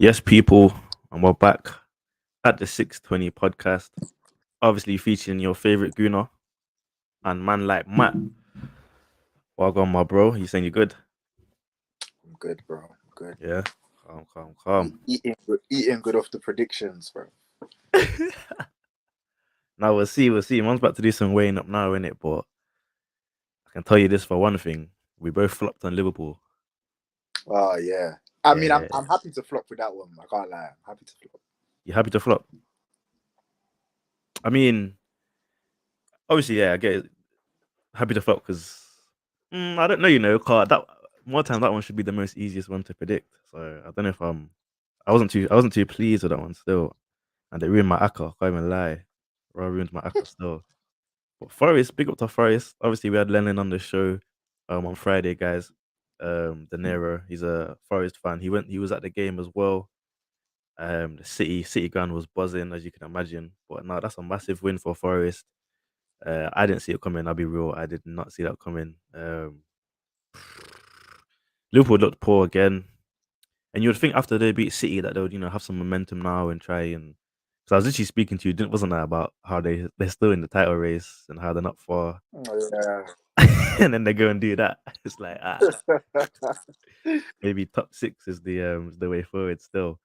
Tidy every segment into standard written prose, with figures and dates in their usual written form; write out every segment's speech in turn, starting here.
Yes, people, and we're back at the 620 podcast. Obviously, featuring your favorite Gooner and man like Matt. Well my bro. You saying you good? I'm good, bro. I'm good. Yeah. Calm, calm, calm. Eating good off the predictions, bro. Now we'll see. We'll see. Man's about to do some weighing up now, innit? But I can tell you this for one thing: we both flopped on Liverpool. Oh yeah. I mean, I'm Yeah. I'm happy to flop with that one. I can't lie. I'm happy to flop. You happy to flop? I mean, obviously, yeah. I get it. Happy to flop because I don't know. Cause that more time that one should be the most easiest one to predict. So I don't know if I wasn't too pleased with that one still. And they ruined my acca. Can't even lie. Raw ruined my acca still. But Forest, big up to Forest. Obviously, we had Lennon on the show on Friday, guys. De Niro, he's a Forest fan. He was at the game as well. The City ground was buzzing, as you can imagine. But no, that's a massive win for Forest. I didn't see it coming. I'll be real. I did not see that coming. Liverpool looked poor again. And you would think after they beat City that they would, have some momentum now and try and. Because I was literally speaking to you, wasn't I, about how they're still in the title race and how they're not far, Oh, and then they go and do that. It's like yeah. maybe top six is the way forward still.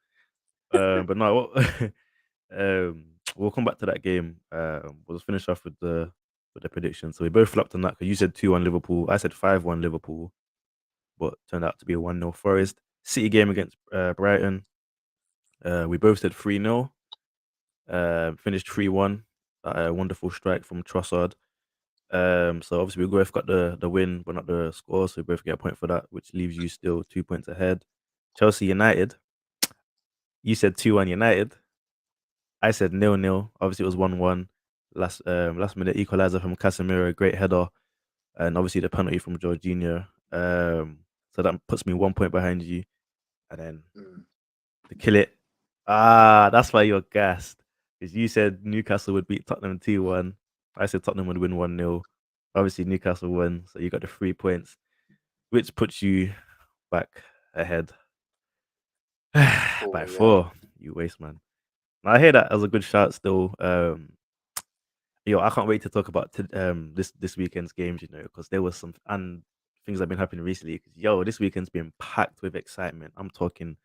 But no, we'll come back to that game. We'll just finish off with the prediction. So we both flopped on that because you said 2-1 Liverpool. I said 5-1 Liverpool, but turned out to be a 1-0 Forest. City game against Brighton. We both said 3-0. Finished 3-1. A wonderful strike from Trossard. So obviously we both got the win, but not the score. So we both get a point for that, which leaves you still 2 points ahead. Chelsea United. You said 2-1 United. I said 0-0. Obviously it was 1-1. Last minute equalizer from Casemiro, great header, and obviously the penalty from Jorginho. So that puts me 1 point behind you, and then Mm. to kill it. That's why you're gassed. Because you said Newcastle would beat Tottenham 2-1. I said Tottenham would win 1-0. Obviously, Newcastle won, so you got the 3 points, which puts you back ahead Oh by yeah. 4. You waste, man. Now, I hear that as a good shout still. Yo, I can't wait to talk about this weekend's games, because there was some and things that have been happening recently. 'Cause, yo, this weekend's been packed with excitement. I'm talking.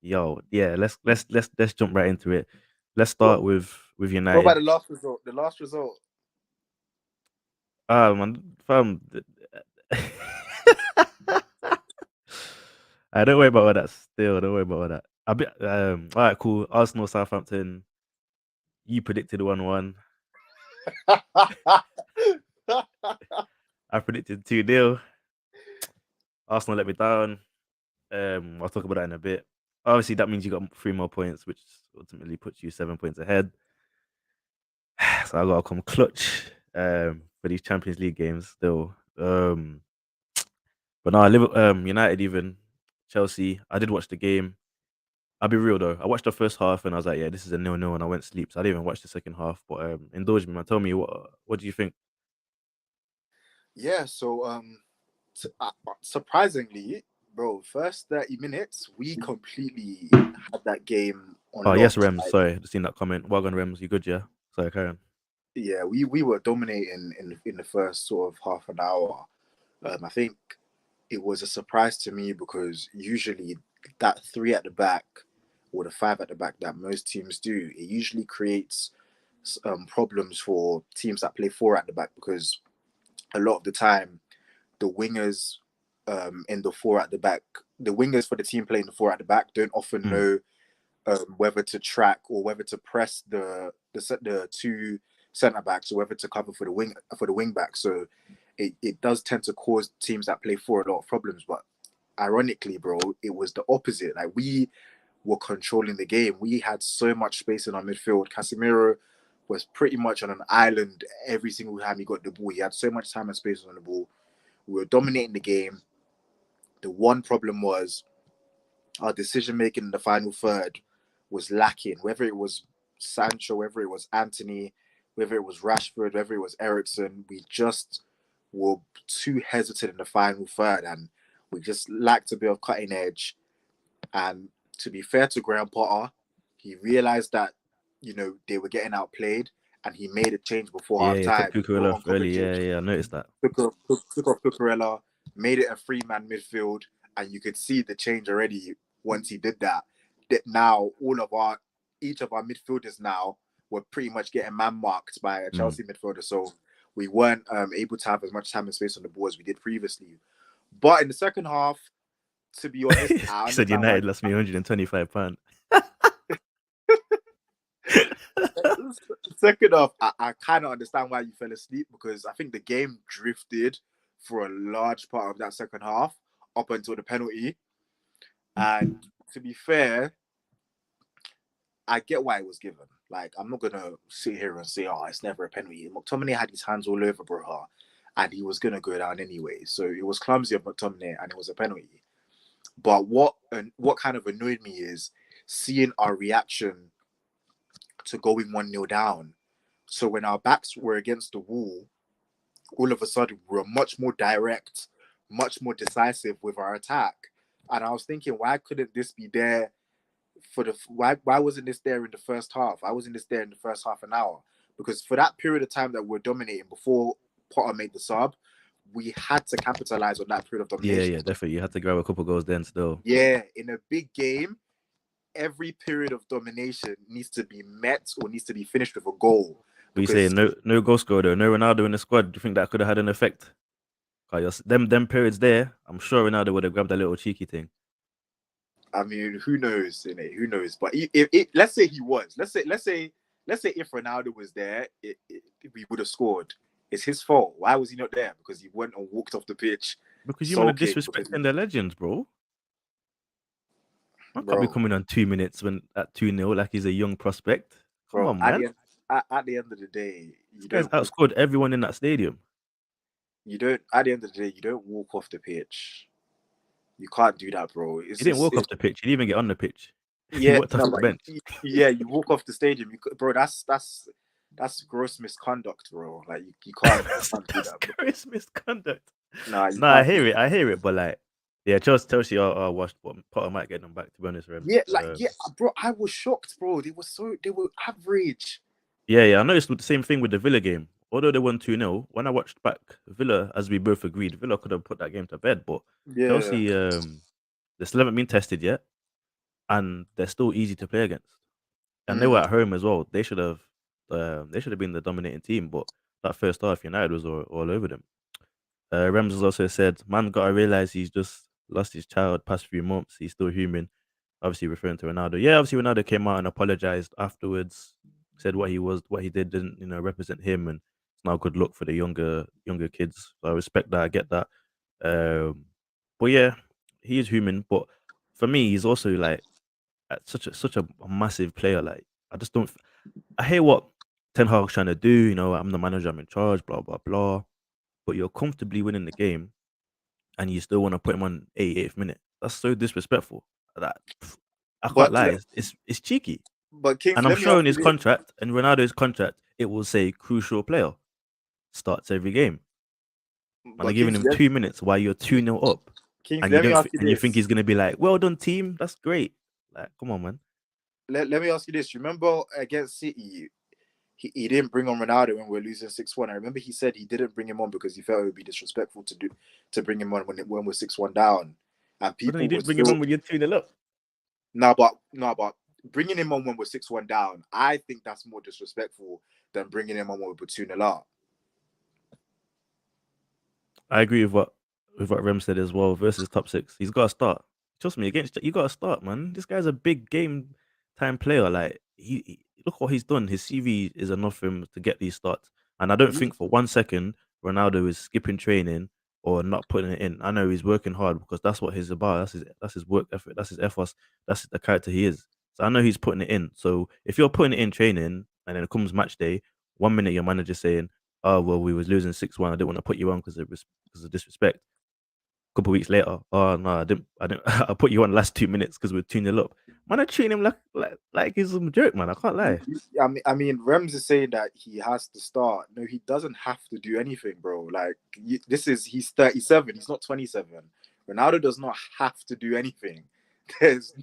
Yo, yeah, let's jump right into it. Let's What start with what about United. the last result? The last result. Man, fam. I don't worry about all that. Still, don't worry about all that. A bit. All right, cool. Arsenal, Southampton. You predicted 1-1. I predicted 2-0. Arsenal let me down. I'll talk about that in a bit. Obviously, that means you got 3 more points, which ultimately puts you 7 points ahead. So I gotta come clutch for these Champions League games still. But no, United, even Chelsea. I did watch the game. I'll be real though. I watched the first half and I was like, yeah, this is a 0-0, and I went to sleep. So I didn't even watch the second half. But indulge me, man. Tell me what do you think? Yeah. So surprisingly, bro, first 30 minutes we completely had that game Oh on yes, lock. Rems. Like, Sorry, just seen that comment. Well done, Rems. You good? Yeah. Sorry, carry on. yeah, we were dominating in the first sort of half an hour. I think it was a surprise to me because usually that three at the back or the five at the back that most teams do, it usually creates problems for teams that play four at the back because a lot of the time the wingers in the four at the back, the wingers for the team playing the four at the back don't often Mm, know whether to track or whether to press the two centre backs or whether to cover for the wing back. So it does tend to cause teams that play four a lot of problems. But ironically, bro, it was the opposite. Like we were controlling the game. We had so much space in our midfield. Casemiro was pretty much on an island every single time he got the ball. He had so much time and space on the ball. We were dominating the game. The one problem was our decision making in the final third was lacking. Whether it was Sancho, whether it was Anthony, whether it was Rashford, whether it was Ericsson, we just were too hesitant in the final third, and we just lacked a bit of cutting edge. And to be fair to Graham Potter, he realized that they were getting outplayed, and he made a change before Yeah, half yeah, took time. Cucurella Brought on off early. Kovacic, Yeah, yeah, I noticed that. took off Cucurella, made it a 3-man midfield, and you could see the change already once he did that. That now each of our midfielders now were pretty much getting man marked by a Chelsea midfielder, so we weren't able to have as much time and space on the ball as we did previously. But in the second half, to be honest, I He said understand why. United lost me £125. Second off, I kind of understand why you fell asleep, because I think the game drifted for a large part of that second half up until the penalty. And to be fair, I get why it was given. Like, I'm not gonna sit here and say, "Oh, it's never a penalty." McTominay had his hands all over Broha, and he was gonna go down anyway. So it was clumsy of McTominay, and it was a penalty. But what kind of annoyed me is seeing our reaction to going 1-0 down. So when our backs were against the wall, all of a sudden we were much more direct, much more decisive with our attack. And I was thinking, why couldn't this be there why wasn't this there in the first half? Why wasn't this there in the first half an hour? Because for that period of time that we're dominating before Potter made the sub, we had to capitalize on that period of Yeah, domination. yeah, definitely. You had to grab a couple goals then still. Yeah, in a big game, every period of domination needs to be met or needs to be finished with a goal. But you say Because no goal scorer though, no Ronaldo in the squad. Do you think that could have had an effect? Them periods there, I'm sure Ronaldo would have grabbed a little cheeky thing. I mean, who knows? Who knows? But if let's say he was, let's say if Ronaldo was there, we would have scored. It's his fault. Why was he not there? Because he went and walked off the pitch, Because you want to sulking. Because disrespecting their legends, bro. I can't be bro, coming on 2 minutes when at 2-0 like he's a young prospect. Come bro, on, man. at the end of the day, This guy's outscored everyone in that stadium. At the end of the day, you don't walk off the pitch. You can't do that, bro. He didn't walk off the pitch. He didn't even get on the pitch. He Yeah, walked off no, the but bench. you walk off the stadium, bro. That's gross misconduct, bro. Like you can't do That's that, bro. gross misconduct. Nah, you No, I can't. hear it, but like, yeah, Chelsea are washed, but Potter might get them back. To be honest, Rem. Yeah, bro. I was shocked, bro. They were average. Yeah, I noticed the same thing with the Villa game. Although they won 2-0, when I watched back Villa, as we both agreed, Villa could have put that game to bed. But Yeah. Chelsea, they still haven't been tested yet, and they're still easy to play against. And they were at home as well. They should have been the dominating team. But that first half, United was all over them. Rams has also said, "Man, gotta realize he's just lost his child past few months. He's still human." Obviously referring to Ronaldo. Yeah, obviously Ronaldo came out and apologized afterwards. Said what he did didn't represent him, and it's not a good look for the younger kids. So I respect that. I get that. But yeah, he is human. But for me, he's also like such a massive player. Like I just don't. I hear what Ten Hag's trying to do. I'm the manager. I'm in charge. Blah blah blah. But you're comfortably winning the game, and you still want to put him on 88th minute. That's so disrespectful. That I can't But lie. It's cheeky. Kings, And I'm let me sure ask in you his this. contract and Ronaldo's contract, it will say crucial player starts every game. And they're But giving him 2 minutes while you're 2-0 up, Kings, and you let me don't ask you and you think this. he's gonna be like, "Well done, team. That's great." Like, come on, man. Let me ask you this. Remember against City, he didn't bring on Ronaldo when we were losing 6-1. I remember he said he didn't bring him on because he felt it would be disrespectful to bring him on when we're 6-1 down. And But then he people were didn't bring him still on when you're 2-0 up. no, but bringing him on when we're 6-1 down, I think that's more disrespectful than bringing him on when we're 2-0 up. I agree with what Rem said as well. Versus top six, he's got to start. Trust me, against you got to start, man. This guy's a big game time player. Like look what he's done. His CV is enough for him to get these starts. And I don't think for 1 second Ronaldo is skipping training or not putting it in. I know he's working hard because that's what he's about. That's his work effort. That's his effort. That's the character he is. So I know he's putting it in. So if you're putting it in training and then it comes match day, 1 minute your manager's saying, "Oh well, we was losing 6-1. I didn't want to put you on because of disrespect." A couple of weeks later, "Oh no, I didn't. I put you on the last 2 minutes because we're 2-0 up." Man, I treat him like he's a joke, man. I can't lie. I mean, Rems is saying that he has to start. No, he doesn't have to do anything, bro. Like he's 37. He's not 27. Ronaldo does not have to do anything. there's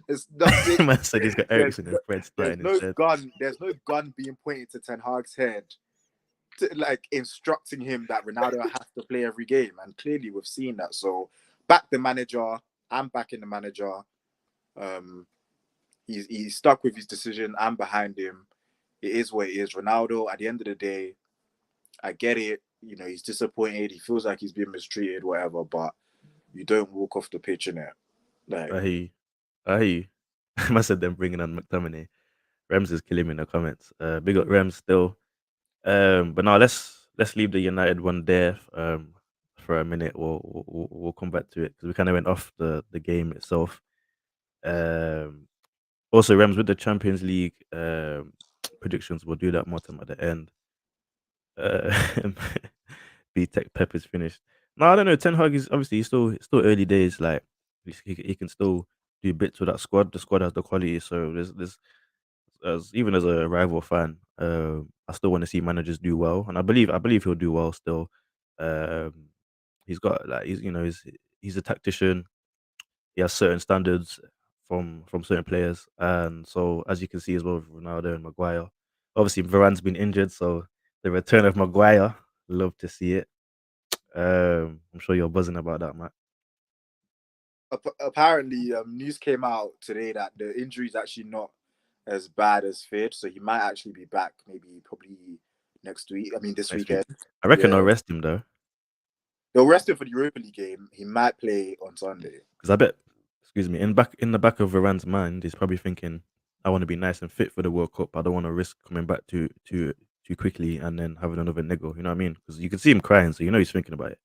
there's nothing. Man said he's got There's Ericsson no, and Fred there's starting no instead. gun. There's no gun being pointed to Ten Hag's head, like instructing him that Ronaldo has to play every game. And clearly, we've seen that. So back the manager. I'm backing the manager. Um, he's stuck with his decision. I'm behind him. It is what it is. Ronaldo, at the end of the day, I get it. You know, he's disappointed. He feels like he's been mistreated, whatever. But you don't walk off the pitch in it. Like, I hear you. I hear you. Man said them bringing on McTominay. Rems is killing me in the comments. Big up Rems still. But now let's leave the United one there. For a minute. We'll come back to it because we kind of went off the game itself. Um, Also, Rems with the Champions League predictions. We'll do that more time at the end. Uh, B Tech Pep is finished. No, I don't know. Ten Hag is obviously he's still early days. Like he can still do bits with that squad. The squad has the quality. So there's as even as a rival fan, I still want to see managers do well, and I believe he'll do well still. Um, he's got like he's a tactician. He has certain standards from certain players, and so as you can see as well with Ronaldo and Maguire. Obviously, Varane's been injured, so the return of Maguire, love to see it. I'm sure you're buzzing about that, Matt. apparently, news came out today that the injury is actually not as bad as feared. So he might actually be back, maybe probably next week. I mean, this Next week, weekend. I reckon Yeah, I'll rest him though, they'll rest him for the Europa League game. He might play on Sunday. because I bet, excuse me, in the back of Varane's mind, he's probably thinking, I want to be nice and fit for the World Cup. I don't want to risk coming back too quickly and then having another niggle. You know what I mean? Because you can see him crying, so you know he's thinking about it.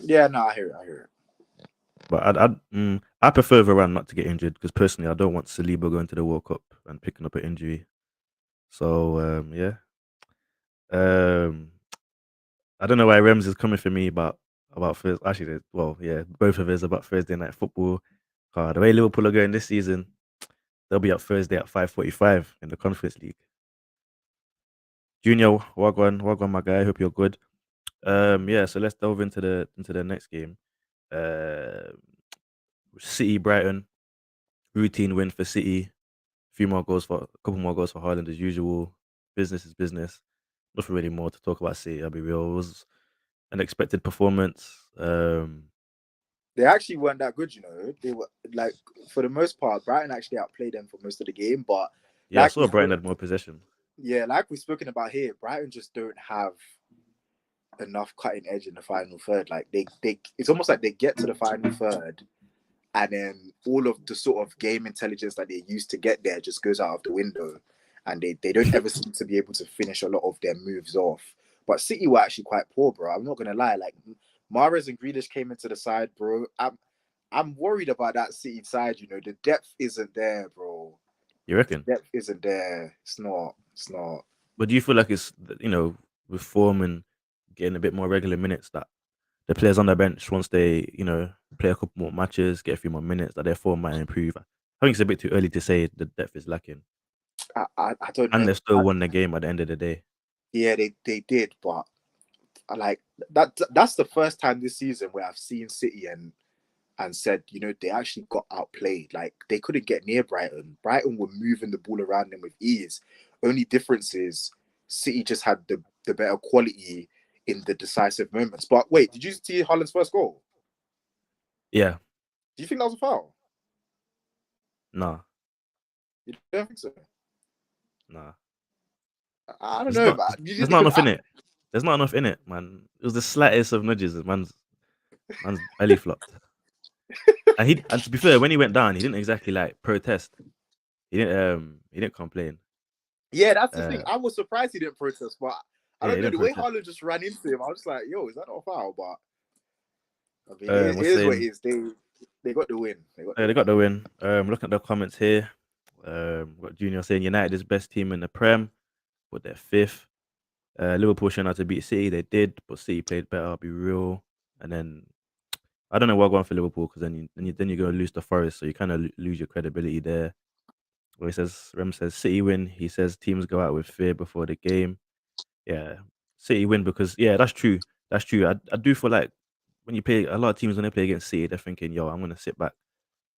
Yeah, no, I hear it. I hear it. But I prefer Varane not to get injured because personally I don't want Saliba going to the World Cup and picking up an injury. So yeah, um, I don't know why Rems is coming for me about first. Actually, well, yeah, both of us about Thursday night football. The way Liverpool are going this season, they'll be up Thursday at 5:45 in the Conference League. Junior, Wagwan, my guy. Hope you're good. Yeah. So let's delve into the next game. Uh, City Brighton routine win for City. A couple more goals for Haaland as usual. Business is business. Nothing really more to talk about City. I'll be real. It was an expected performance. They actually weren't that good, you know. They were like, for the most part, Brighton actually outplayed them for most of the game. But Yeah, I like saw Brighton had more possession. yeah, like we've spoken about here, Brighton just don't have enough cutting edge in the final third. Like it's almost like they get to the final third, and then all of the sort of game intelligence that they used to get there just goes out of the window, and they don't ever seem to be able to finish a lot of their moves off. But City were actually quite poor, bro. I'm not gonna lie. Like Mahrez and Grealish came into the side, bro. I'm worried about that City side. You know, the depth isn't there, bro. You reckon? Depth isn't there. It's not. It's not. But do you feel like it's with form and getting a bit more regular minutes that the players on the bench once they play a couple more matches, get a few more minutes, that their form might improve? I think it's a bit too early to say the depth is lacking, I don't and know. they still won the game at the end of the day. Yeah, they did, but like that's the first time this season where I've seen City and said, you know, they actually got outplayed. Like they couldn't get near Brighton. Brighton were moving the ball around them with ease. Only difference is City just had the better quality in the decisive moments. But wait, did you see Haaland's first goal? Yeah, Do you think that was a foul? nah, You don't think so? nah. I don't There's know, not man. there's not enough in it. There's not enough in it, man. It was the slightest of nudges. Man's belly flopped. And to be fair, when he went down, he didn't exactly like protest. He didn't complain. Yeah, that's the thing. Uh, I was surprised he didn't protest, but I yeah, don't he know didn't the way protest. Haaland just ran into him. I was like, yo, is that not a foul? But I mean, it Was is what it saying is. They got the win. They got the they win. got the win. Looking at the comments here, got Junior saying United is best team in the Prem, but they're fifth. Liverpool showing how to beat City. They did, but City played better. I'll be real. And then I don't know what going for Liverpool because then you're going to lose to Forest, so you kind of lose your credibility there. Where he says Rem says City win. He says teams go out with fear before the game. Yeah, City win because yeah, that's true. That's true. I do feel like when you play a lot of teams when they play against City, they're thinking, "Yo, I'm gonna sit back.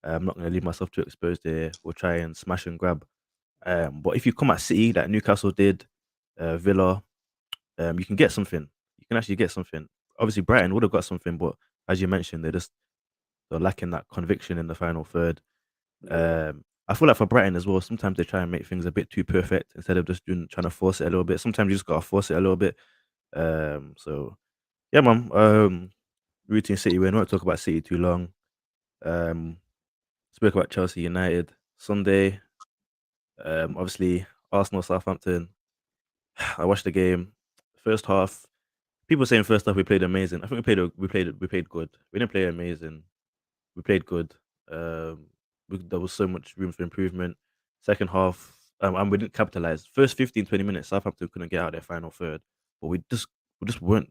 I'm not going to leave myself too exposed there. We'll try and smash and grab. But if you come at City, like Newcastle did, Villa, you can get something. You can actually get something. Obviously, Brighton would have got something, but as you mentioned, they're lacking that conviction in the final third. Yeah. I feel like for Brighton as well, sometimes they try and make things a bit too perfect instead of just trying to force it a little bit. Sometimes you just gotta force it a little bit. So yeah, man. Routine City. We won't talk about City too long. Um, Spoke about Chelsea United Sunday. Obviously Arsenal Southampton. I watched the game. First half, people saying first half we played amazing. I think we played good. We didn't play amazing. We played good. Um, there was so much room for improvement. Second half, and we didn't capitalize. First 15, 20 minutes, Southampton couldn't get out their final third, but we just weren't.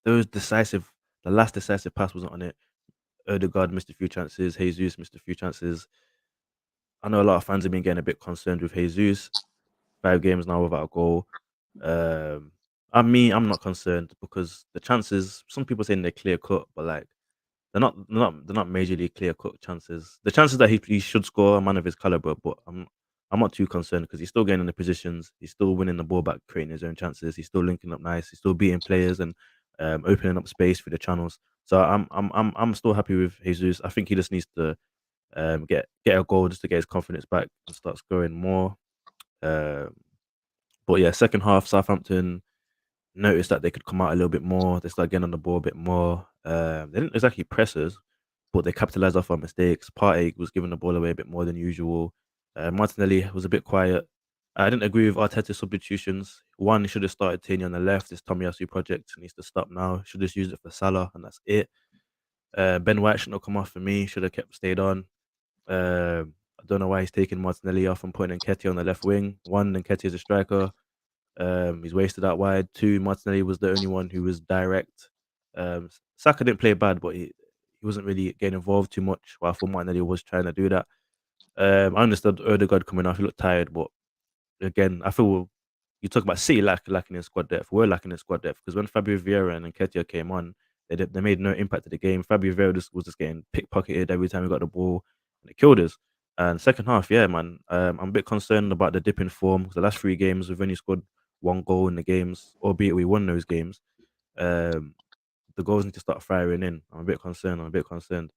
Those decisive, the last decisive pass wasn't on it. Odegaard missed a few chances. Jesus missed a few chances. I know a lot of fans have been getting a bit concerned with Jesus. 5 games now without a goal. Um, I'm not concerned because the chances. Some people saying they're clear cut, but like they're not majorly clear cut chances. The chances that he should score a man of his caliber, but I'm not too concerned because he's still getting in the positions. He's still winning the ball back, creating his own chances. He's still linking up nice. He's still beating players and opening up space through the channels. So I'm still happy with Jesus. I think he just needs to get a goal just to get his confidence back and start scoring more. Um, but yeah, second half, Southampton noticed that they could come out a little bit more. They started getting on the ball a bit more. They didn't exactly press us, but they capitalized off our mistakes. Partey was giving the ball away a bit more than usual. Martinelli was a bit quiet. I didn't agree with Arteta's substitutions. One, he should have started Tini on the left. This Tomiyasu project needs to stop now. Should just use it for Salah, and that's it. Ben White shouldn't have come off for me. Should have kept stayed on. I don't know why he's taking Martinelli off and putting Nketiah on the left wing. One, Nketiah is a striker. He's wasted that wide. Two, Martinelli was the only one who was direct. Saka didn't play bad, but he wasn't really getting involved too much. While I thought Martinelli was trying to do that. I understood Odegaard coming off. He looked tired, but again, I feel you talk about City lacking in squad depth. We're lacking in squad depth because when Fabio Vieira and Nketiah came on, they made no impact to the game. Fabio Vieira was just getting pickpocketed every time he got the ball, and it killed us. And second half, yeah, man, I'm a bit concerned about the dip in form because the last 3 games we've only scored 1 goal in the games, albeit we won those games. Um, the goals need to start firing in. I'm a bit concerned. I'm a bit concerned.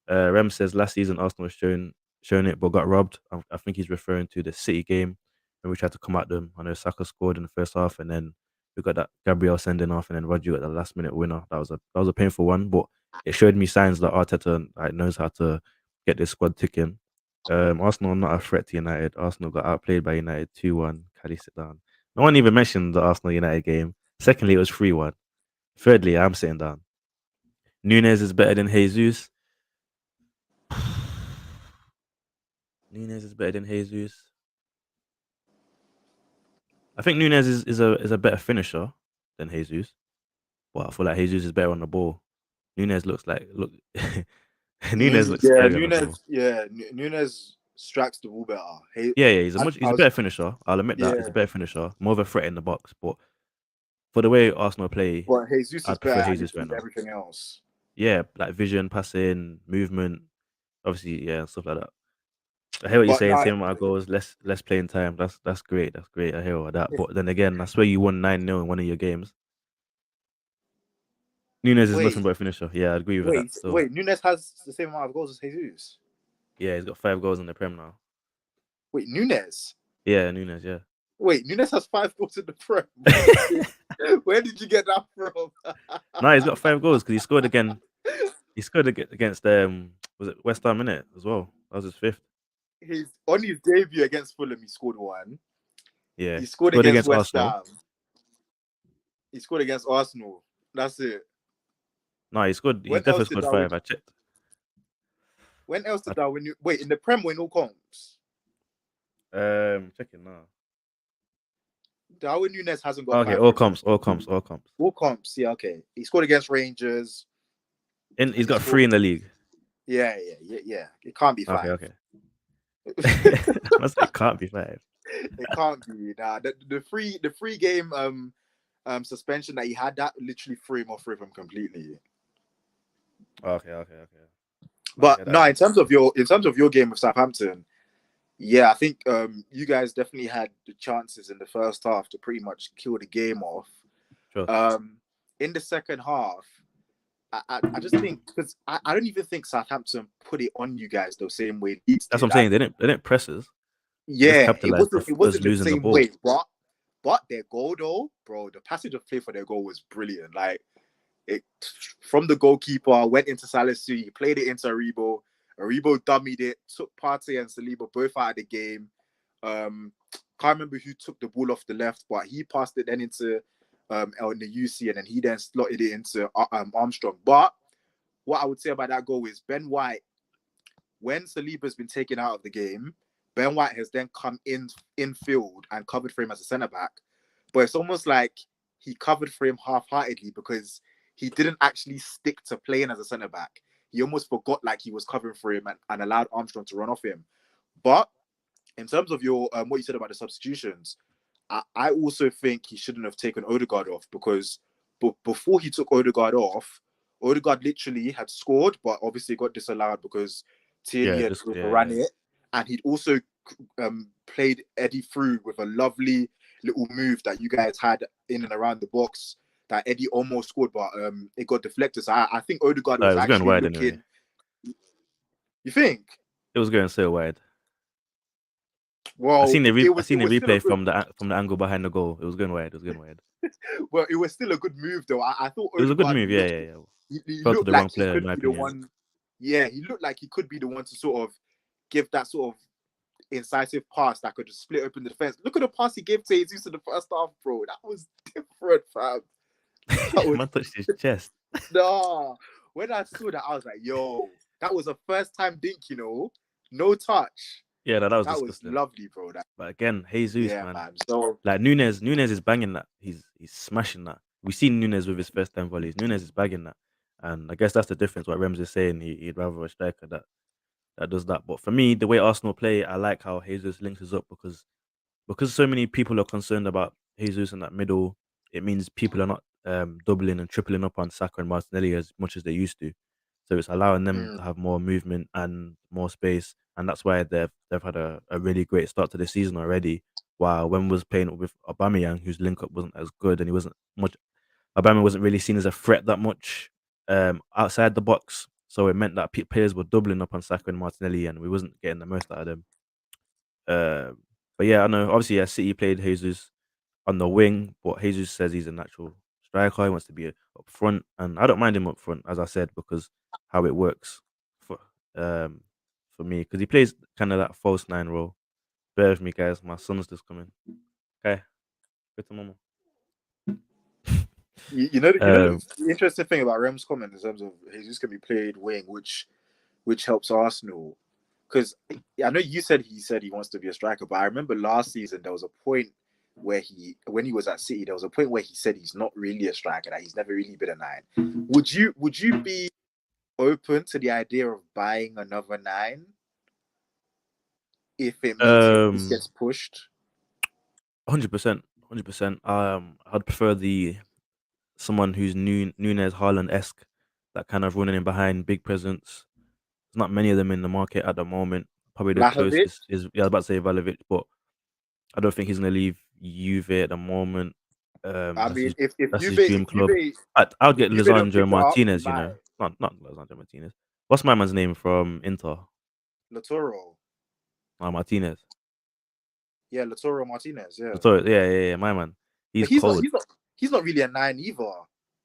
Rem says last season Arsenal was shown it but got robbed. I think he's referring to the City game when we tried to come at them. I know Saka scored in the first half, and then we got that Gabriel sending off, and then Roger got the last minute winner. That was a painful one, but it showed me signs that Arteta like knows how to get this squad ticking. Arsenal not a threat to United. Arsenal got outplayed by United 2-1. Caddy sit down. No one even mentioned the Arsenal United game. Secondly, it was 3-1. Thirdly, I'm sitting down. Nunez is better than Jesus. Nunez is better than Jesus. I think Nunez is a better finisher than Jesus, but I feel like Jesus is better on the ball. Nunez looks like look Nunez looks Yeah, scary on the ball. Nunez. Yeah, Nunez strikes the ball better. Hey, Yeah, he's I a was. better finisher. I'll admit that he's a Yeah, better finisher, more of a threat in the box. But for the way Arsenal play, but Jesus is I'd better prefer at Jesus right literally now. everything else. Yeah, like vision, passing, movement, obviously, yeah, stuff like that. I hear what you're But saying. no, Same amount of goals, less playing time. That's great. That's great. I hear all that. But then again, I swear you won 9-0 in one of your games. Nunez is wait, nothing but a finisher. Yeah, I agree with that. So wait. Nunez has the same amount of goals as Jesus. yeah, he's got 5 goals in the Prem now. Wait, Nunez. Yeah, Nunez. Yeah. Wait, Nunez has 5 goals in the Prem. Where did you get that from? No, he's got 5 goals because he scored again. He scored against was it West Ham in it as well? That was his fifth. He's on his debut against Fulham. He scored one. Yeah, He scored scored against against West Arsenal. Ham. He scored against Arsenal. That's it. No, he scored. He When else definitely did scored that win? 5. I checked. When else did that win? Wait, in the Prem win all comps. Checking now. Darwin Nunez hasn't got Okay, 5 goals. all comps. All comps, yeah, okay. He scored against Rangers. And he's He got scored. 3 in the league. Yeah. It can't be Okay, 5. okay. It can't be 5. It can't be. Nah, the free game suspension that he had, that literally threw him off rhythm completely. Okay. But that no, in terms of your game with Southampton, yeah, I think you guys definitely had the chances in the first half to pretty much kill the game off. sure. In the second half, I just think because I don't even think Southampton put it on you guys the same way Leeds That's what I'm did. saying. They didn't press us. They just Yeah, capitalized off it us wasn't the losing the same ball. way, but their goal though, bro, the passage of play for their goal was brilliant. Like it from the goalkeeper went into Salisu, he played it into Aribo. Aribo dummied it, took Partey and Saliba both out of the game. Can't remember who took the ball off the left, but he passed it then into El Nayusi, and then he then slotted it into Armstrong. But what I would say about that goal is Ben White, when Saliba's been taken out of the game, Ben White has then come in field and covered for him as a centre back. But it's almost like he covered for him half-heartedly because he didn't actually stick to playing as a centre back. He almost forgot like he was covering for him and allowed Armstrong to run off him. But in terms of your what you said about the substitutions, I also think he shouldn't have taken Odegaard off because before he took Odegaard off, Odegaard literally had scored, but obviously got disallowed because Tierney had overran it, and he'd also played Eddie through with a lovely little move that you guys had in and around the box that Eddie almost scored, but it got deflected. So I think Odegaard was It was going actually wide looking. anyway. You think? It was going so wide. Well, I seen the it was still a replay good. from the angle behind the goal. It was going wide. It was going wide. Well, it was still a good move though. I thought It was a good Odegaard move. Yeah, looked. yeah, yeah. He Fell to looked the wrong like he player in could my be the opinion. one. Yeah, he looked like he could be the one to sort of give that sort of incisive pass that could just split open the defense. Look at the pass he gave to Jesus in the first half, bro. That was different, fam. That was Man touched his chest. nah. When I saw that, I was like, yo, that was a first time dink, no touch. Yeah, that was That was disgusting. lovely, bro. But again, Jesus, Yeah, man. man. So Like Nunez is banging that. He's smashing that. We seen Nunez with his first time volleys. Nunez is bagging that, and I guess that's the difference. What Rems is saying, he'd rather a striker that does that. But for me, the way Arsenal play, I like how Jesus links us up because so many people are concerned about Jesus in that middle. It means people are not doubling and tripling up on Saka and Martinelli as much as they used to. So it's allowing them to have more movement and more space, and that's why they've had a really great start to the season already. While when we was playing with Aubameyang, whose link up wasn't as good, and he wasn't much. Aubameyang wasn't really seen as a threat that much outside the box, so it meant that players were doubling up on Saka and Martinelli, and we wasn't getting the most out of them. Uh, but yeah, I know. Obviously, yeah, City played Jesus on the wing, but Jesus says he's a natural striker. He wants to be up front, and I don't mind him up front, as I said, because how it works for um for me, because he plays kind of that false nine role. Bear with me, guys. My son's just coming. Okay, go to mama. the interesting thing about Rem's comment in terms of Jesus can be played wing, which helps Arsenal. Because I know you said he wants to be a striker, but I remember last season there was a point where when he was at City, there was a point where he said he's not really a striker, that he's never really been a nine. Would you be open to the idea of buying another nine if it means he gets pushed? 100%, 100%. I'd prefer someone who's Nunez Haaland esque, that kind of running in behind, big presence. There's not many of them in the market at the moment. Probably the Vlahovic? closest is, yeah, I was about to say Valovic, but I don't think he's gonna leave Juve at the moment. I mean, if That's his Juve dream if club. Juve I'd if get Juve don't Lisandro pick it up, he Martinez. might. Not Lisandro Martinez. What's my man's name from Inter? Latoro. Martinez. Yeah, Latoro Martinez. Yeah, Yeah. My man. but He's cold. he's not really a nine either.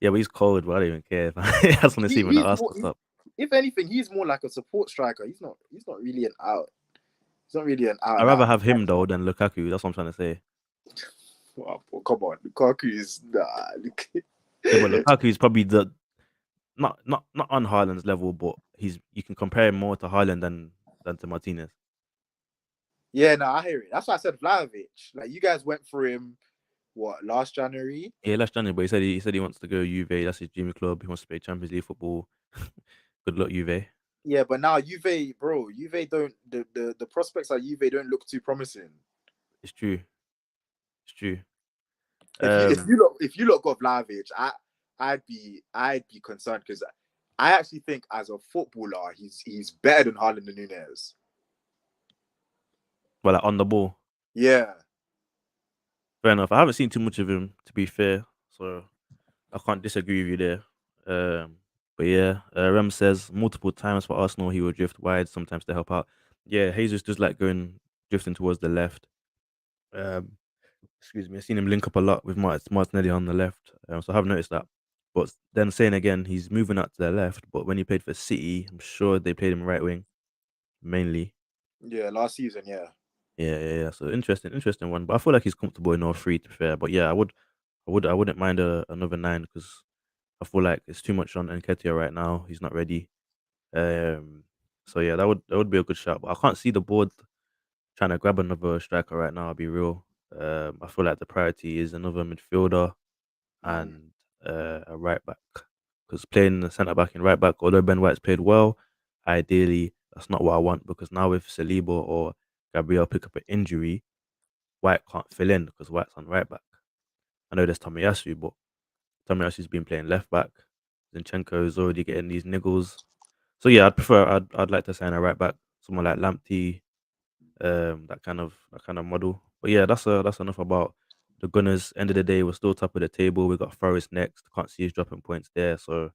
Yeah, but he's cold. But I don't even care. I just want to see him in the He's more. Arsenal top. If anything, he's more like a support striker. He's not really an out. He's not really an out I'd and rather out have him defender. though than Lukaku. That's what I'm trying to say. Oh, come on, Lukaku is nah. Yeah, but Lukaku is probably the not on Haaland's level, but you can compare him more to Haaland than to Martinez. Yeah, no, I hear it. That's why I said Vlahovic. Like you guys went for him, what, last January? Yeah, last January, but he said he wants to go Juve. That's his dream club. He wants to play Champions League football. Good luck, Juve. Yeah, but now Juve, bro, Juve don't the prospects at Juve don't look too promising. It's true. It's true. If you look got Vlahovic, I'd be concerned because I actually think as a footballer, he's better than Haaland and Nunez. Well, like on the ball. Yeah, Fair enough. I haven't seen too much of him, to be fair, so I can't disagree with you there. But yeah, Rem says multiple times for Arsenal he will drift wide sometimes to help out. Yeah, Jesus does like going drifting towards the left. Um, excuse me, I've seen him link up a lot with Martinelli on the left, so I have noticed that. But then saying again, he's moving out to the left. But when he played for City, I'm sure they played him right wing mainly. yeah. Last season, yeah. Yeah. So interesting one. But I feel like he's comfortable in all three, to be fair. But yeah, I wouldn't mind another nine because I feel like it's too much on Nketiah right now. He's not ready. Um, so yeah, that would be a good shot. But I can't see the board trying to grab another striker right now. I'll be real. I feel like the priority is another midfielder Mm. and a right back. Because playing the centre back and right back, although Ben White's played well, ideally that's not what I want. Because now if Saliba or Gabriel pick up an injury, White can't fill in because White's on right back. I know there's Tomiyasu, but Tomiyasu's been playing left back. Zinchenko is already getting these niggles. So yeah, I'd like to sign a right back, someone like Lamptey, that kind of model. But yeah, that's enough about the Gunners. End of the day, we're still top of the table. We got Forest next. Can't see us dropping points there. So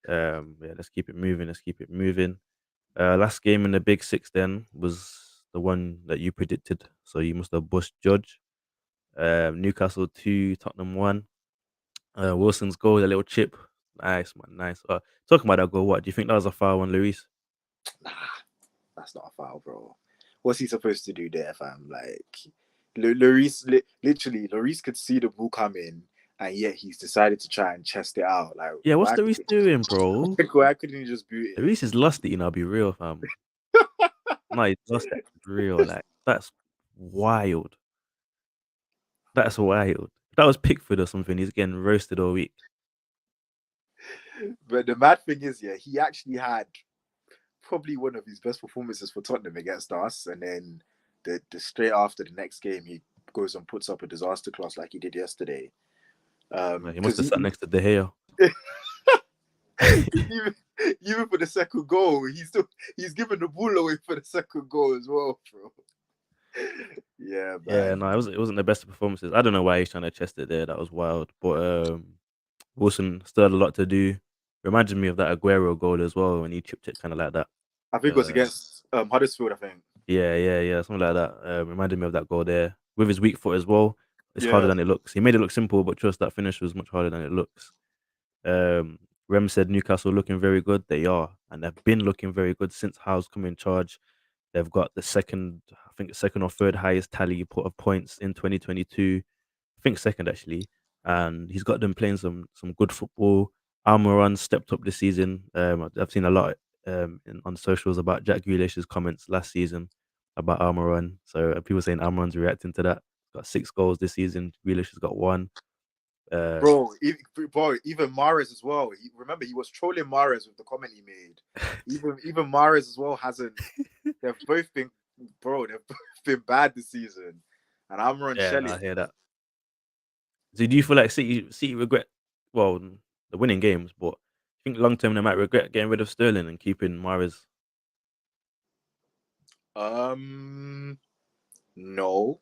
yeah, let's keep it moving. Let's keep it moving. Last game in the Big Six then was the one that you predicted. So you must have bust Judge. Newcastle 2, Tottenham 1. Wilson's goal, a little chip. Nice, man, nice. Talking about that goal, what do you think that was a foul on Luis? Nah, that's not a foul, bro. What's he supposed to do there, fam? Like, literally, Lloris could see the ball coming, and yet he's decided to try and chest it out. Like, Yeah, what's Luis doing, bro? why couldn't he just boot it? Luis is lost it, I'll be real, fam. No, he's lost it for real. Like, that's wild. That's wild. If that was Pickford or something, he's getting roasted all week. But the mad thing is, yeah, he actually had probably one of his best performances for Tottenham against us, and then the straight after the next game, he goes and puts up a disaster class like he did yesterday. Like, he must Because have sat next to De Gea. even, even for the second goal, he's given the ball away for the second goal as well, bro. Yeah, Yeah, man. no, it wasn't the best of performances. I don't know why he's trying to chest it there. That was wild. But Wilson still had a lot to do. Reminded me of that Aguero goal as well when he chipped it kind of like that. I think it was against Huddersfield, I think. Yeah, something like that. Reminded me of that goal there with his weak foot as well. It's harder Yeah. than it looks. He made it look simple, but trust that finish was much harder than it looks. Um, Rem said Newcastle looking very good. They are, and they've been looking very good since Howe's come in charge. They've got the second, I think, second or third highest tally put of points in 2022. I think second actually, and he's got them playing some good football. Almiron stepped up this season. I've seen a lot on socials about Jack Grealish's comments last season about Almiron. So people saying Almiron's reacting to that. Got 6 goals this season. Grealish has got 1. Bro, even Mares as well. Remember, he was trolling Mares with the comment he made. Even Mares as well hasn't. They've both been, bro. They've both been bad this season, and I'm on Yeah, no, Shelley. I hear that. So do you feel like City regret, well, the winning games, but I think long term they might regret getting rid of Sterling and keeping Mahrez? No,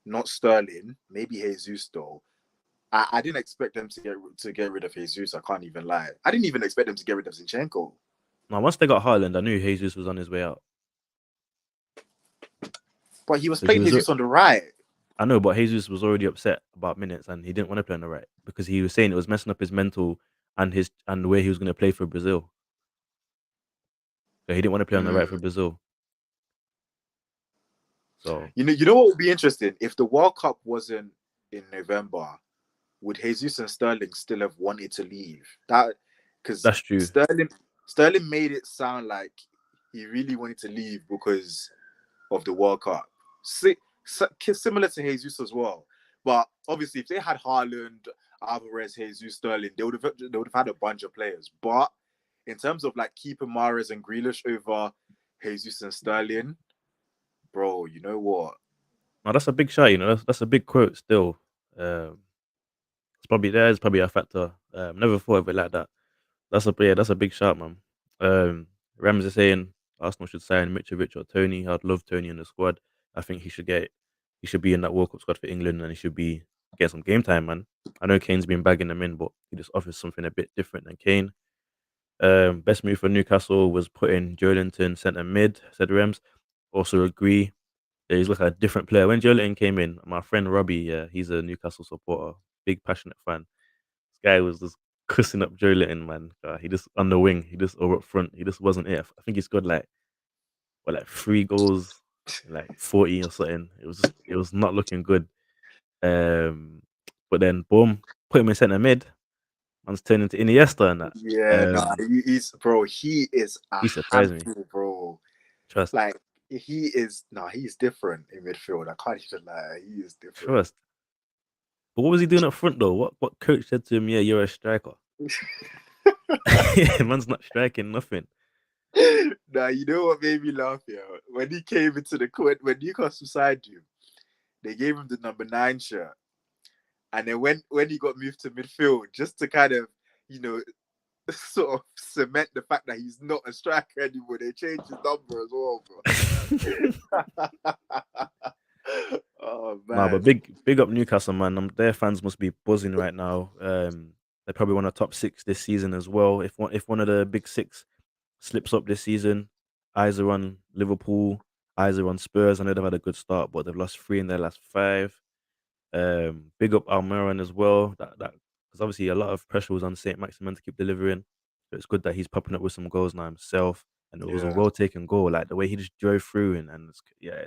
not Sterling. Maybe Jesus though. I didn't expect them to get rid of Jesus. I can't even lie. I didn't even expect them to get rid of Zinchenko. Now, once they got Haaland, I knew Jesus was on his way out But he was because he playing was. Jesus on the right. I know, but Jesus was already upset about minutes, and he didn't want to play on the right because he was saying it was messing up his mental and the way he was going to play for Brazil. So he didn't want to play on the right for Mm. Brazil. So You know what would be interesting if the World Cup wasn't in November. Would Jesus and Sterling still have wanted to leave? That because that's true. Sterling made it sound like he really wanted to leave because of the World Cup. Similar to Jesus as well. But obviously, if they had Haaland, Alvarez, Jesus, Sterling, they would have had a bunch of players. But in terms of like keeping Mahrez and Grealish over Jesus and Sterling, bro, you know what? Now that's a big shot. That's a big quote. Still, it's probably a factor. Never thought of it like that. That's a big shout, man. Rams are saying Arsenal should sign Mitrovic or Tony. I'd love Tony in the squad. I think he should be in that World Cup squad for England, and he should be get some game time, man. I know Kane's been bagging them in, but he just offers something a bit different than Kane. Best move for Newcastle was putting Joelinton centre mid, said Rams. Also agree. Yeah, he's like a different player. When Joelinton came in, my friend Robbie, yeah, he's a Newcastle supporter, big passionate fan. This guy was just cussing up Joelinton, man. He just on the wing, he just or up front, he just wasn't it. I think he scored like 3 goals, in like 40 or something. It was not looking good. Um, but then boom, put him in centre mid. Man's turned into Iniesta and that. Yeah, no, Um, he's bro. He is a he surprised me. handful, bro. Trust, Like he is. No, he's different in midfield. I can't even lie. He is different. trust. But what was he doing up front though? What coach said to him? Yeah, you're a striker. Man's not striking nothing. Now you know what made me laugh? Yeah, when he came into the court, when Newcastle signed him, they gave him the number 9 shirt, and then when he got moved to midfield, just to kind of you know sort of cement the fact that he's not a striker anymore, they changed his number as well, bro. Oh Nah, but man, big up Newcastle, man. Their fans must be buzzing right now. They probably won a top six this season as well. If one of the big six slips up this season, eyes are on Liverpool, eyes are on Spurs. I know they've had a good start, but they've lost 3 in their last 5. Big up Almiron as well. That because obviously a lot of pressure was on Saint Maximin to keep delivering. So it's good that he's popping up with some goals now himself. And it was a yeah, well taken goal, like the way he just drove through yeah,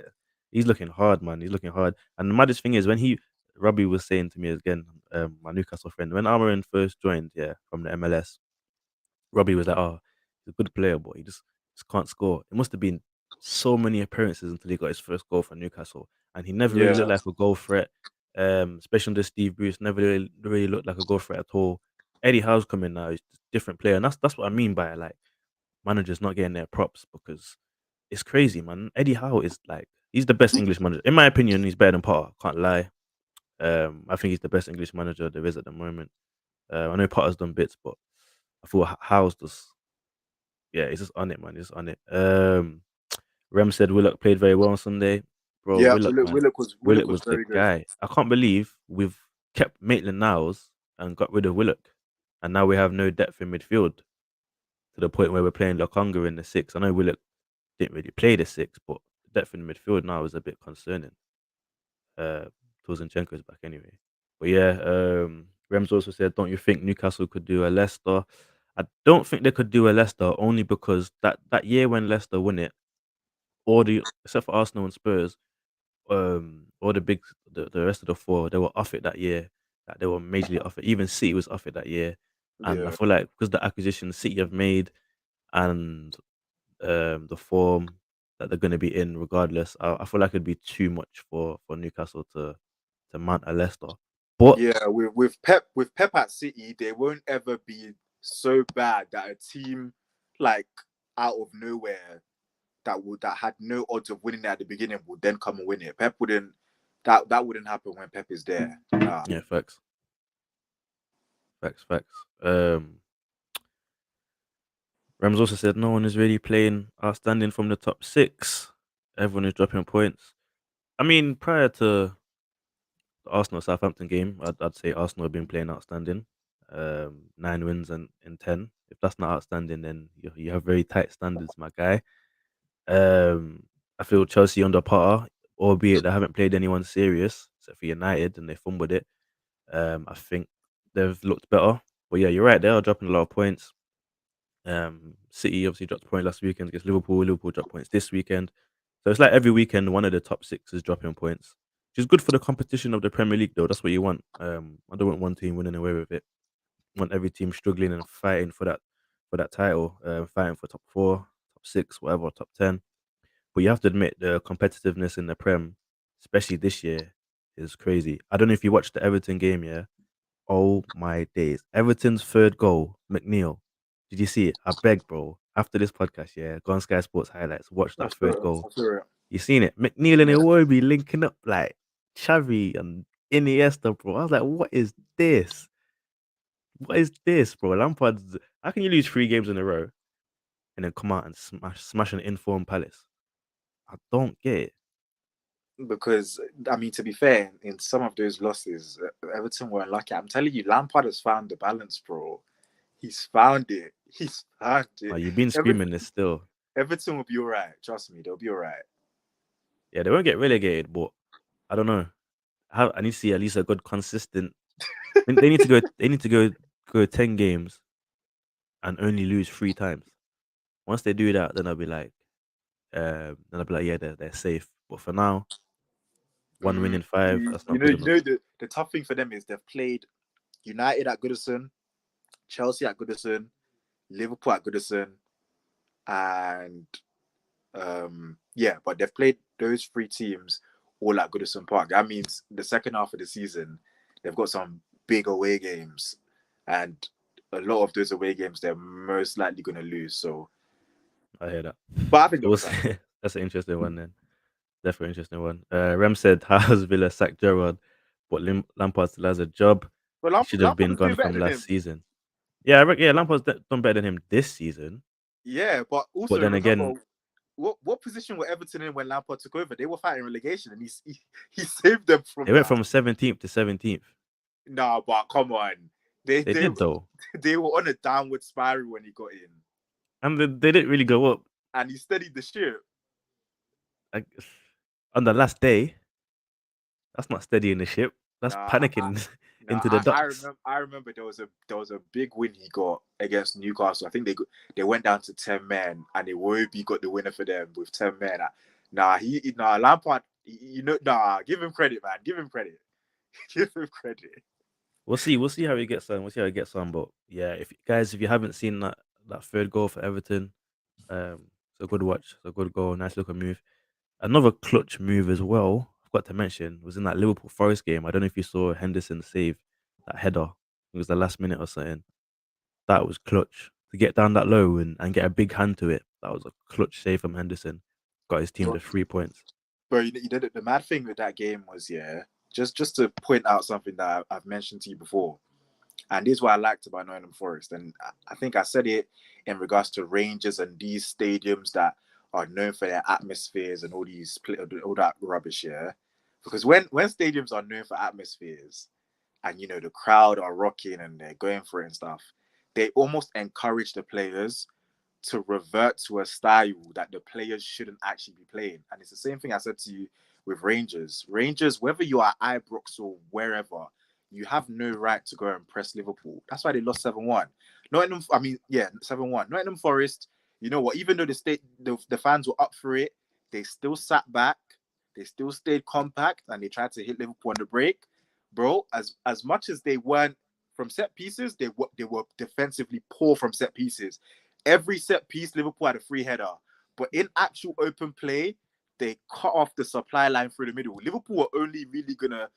he's looking hard, man. He's looking hard. And the maddest thing is when Robbie was saying to me again, my Newcastle friend, when Almiron first joined, yeah, from the MLS, Robbie was like, "Oh, he's a good player, but he just can't score." It must have been so many appearances until he got his first goal for Newcastle, and he never really looked yeah, like a goal threat. Especially under Steve Bruce, never really looked like a goal threat at all. Eddie Howe's coming now; he's just a different player, and that's what I mean by like managers not getting their props because it's crazy, man. Eddie Howe is like he's the best English manager in my opinion. He's better than Potter. Can't lie. I think he's the best English manager there is at the moment. I know Potter's done bits, but I thought Howe's just yeah, he's just on it, man. He's just on it. Rem said Willock played very well on Sunday. Bro, yeah. Willock, man. Willock Willock was was the very good. guy. I can't believe we've kept Maitland Niles and got rid of Willock. And now we have no depth in midfield to the point where we're playing Lokonga in the 6. I know Willock didn't really play the 6, but the depth in the midfield now is a bit concerning. Uh, Zinchenko's back anyway. But yeah, Rems also said, don't you think Newcastle could do a Leicester? I don't think they could do a Leicester only because that year when Leicester won it, all the except for Arsenal and Spurs, all the rest of the 4, they were off it that year. Like they were majorly off it. Even City was off it that year. And I Yeah, feel like because the acquisition City have made and the form that they're gonna be in regardless, I feel like it'd be too much for Newcastle to mount a Leicester. But yeah. With Pep at City, they won't ever be so bad that a team like out of nowhere that had no odds of winning it at the beginning would then come and win it. Pep wouldn't that wouldn't happen when Pep is there. Nah. yeah, facts. Um Rams also said no one is really playing outstanding from the top 6. Everyone is dropping points. I mean, prior to the Arsenal Southampton game, I'd say Arsenal have been playing outstanding. 9 wins and in 10. If that's not outstanding, then you have very tight standards, my guy. Um, I feel Chelsea under Potter, albeit they haven't played anyone serious except for United and they fumbled it. I think they've looked better. But yeah, you're right. They are dropping a lot of points. City obviously dropped a point last weekend against Liverpool. Liverpool dropped points this weekend. So it's like every weekend, one of the top 6 is dropping points, which is good for the competition of the Premier League, though. That's what you want. I don't want one team winning away with it. I want every team struggling and fighting for that title, fighting for top 4, top 6, whatever, top 10. But you have to admit the competitiveness in the Prem, especially this year, is crazy. I don't know if you watched the Everton game, yeah. Oh my days. Everton's third goal, McNeil. Did you see it? I beg, bro. After this podcast, yeah, go on Sky Sports highlights, watch I that saw third it. goal. I saw it. You seen it? McNeil and Yeah. Iwobi linking up like Xavi and Iniesta, bro. I was like, what is this? What is this, bro? Lampard's How can you lose 3 games in a row and then come out and smash an informed Palace? I don't get it. Because I mean, to be fair, in some of those losses, Everton were unlucky. I'm telling you, Lampard has found the balance, bro. He's found it. He's found it. Like, you've been Everton, screaming this still. Everton will be all right. Trust me, they'll be all right. Yeah, they won't get relegated, but I don't know. I need to see at least a good consistent. They need to go. They need to go 10 games and only lose 3 times. Once they do that, then I'll be like, yeah, they're safe. But for now, 1 win in 5, You, that's you not know, good you enough. know the tough thing for them is they've played United at Goodison, Chelsea at Goodison, Liverpool at Goodison, and yeah, but they've played those 3 teams all at Goodison Park. That means the second half of the season, they've got some big away games, and a lot of those away games they're most likely going to lose. So, I hear that. but I think So they'll be fine. that's an interesting one then. Definitely an interesting one. Rem said, "How's Villa sacked Gerrard, but Lampard still has a job. But He should have Lampard been is gone doing better from than last him. season." Yeah, yeah, Lampard's done better than him this season. Yeah, but But also then remember again, what position were Everton in when Lampard took over? They were fighting relegation, and he saved them from they went that. from 17th to 17th. Nah, but come on, they They they did though, they were on a downward spiral when he got in, and they didn't really go up. and he steadied the ship. Like, on the last day, that's not steadying the ship. That's Nah, panicking no, into the docks. I remember there was a big win he got against Newcastle. I think they went down to 10 men, and Iwobi got the winner for them with 10 men. Nah, Lampard. You know, nah, give him credit, man. Give him credit. Give him credit. We'll see. We'll see how he gets on. We'll see how he gets on. But yeah, if you haven't seen that third goal for Everton, it's a good watch. It's a good goal. Nice looking move. Another clutch move as well. I forgot to mention was in that Liverpool Forest game. I don't know if you saw Henderson save that header. It was the last minute or something. That was clutch to get down that low and get a big hand to it. That was a clutch save from Henderson. Got his team But, to 3 points. but you know, the mad thing with that game was, yeah, just to point out something that I've mentioned to you before. And this is what I liked about Nottingham Forest. And I think I said it in regards to Rangers and these stadiums that are known for their atmospheres and all that rubbish, yeah. Because when stadiums are known for atmospheres and you know the crowd are rocking and they're going for it and stuff, they almost encourage the players to revert to a style that the players shouldn't actually be playing. And it's the same thing I said to you with Rangers. Rangers, whether you are Ibrox or wherever, you have no right to go and press Liverpool. That's why they lost 7-1. Nottingham, I mean, yeah, 7-1. Nottingham Forest, you know what, even though the fans were up for it, they still sat back, they still stayed compact, and they tried to hit Liverpool on the break. Bro, as much as they weren't from set pieces, they were defensively poor from set pieces. Every set piece, Liverpool had a free header. But in actual open play, they cut off the supply line through the middle. Liverpool were only really going to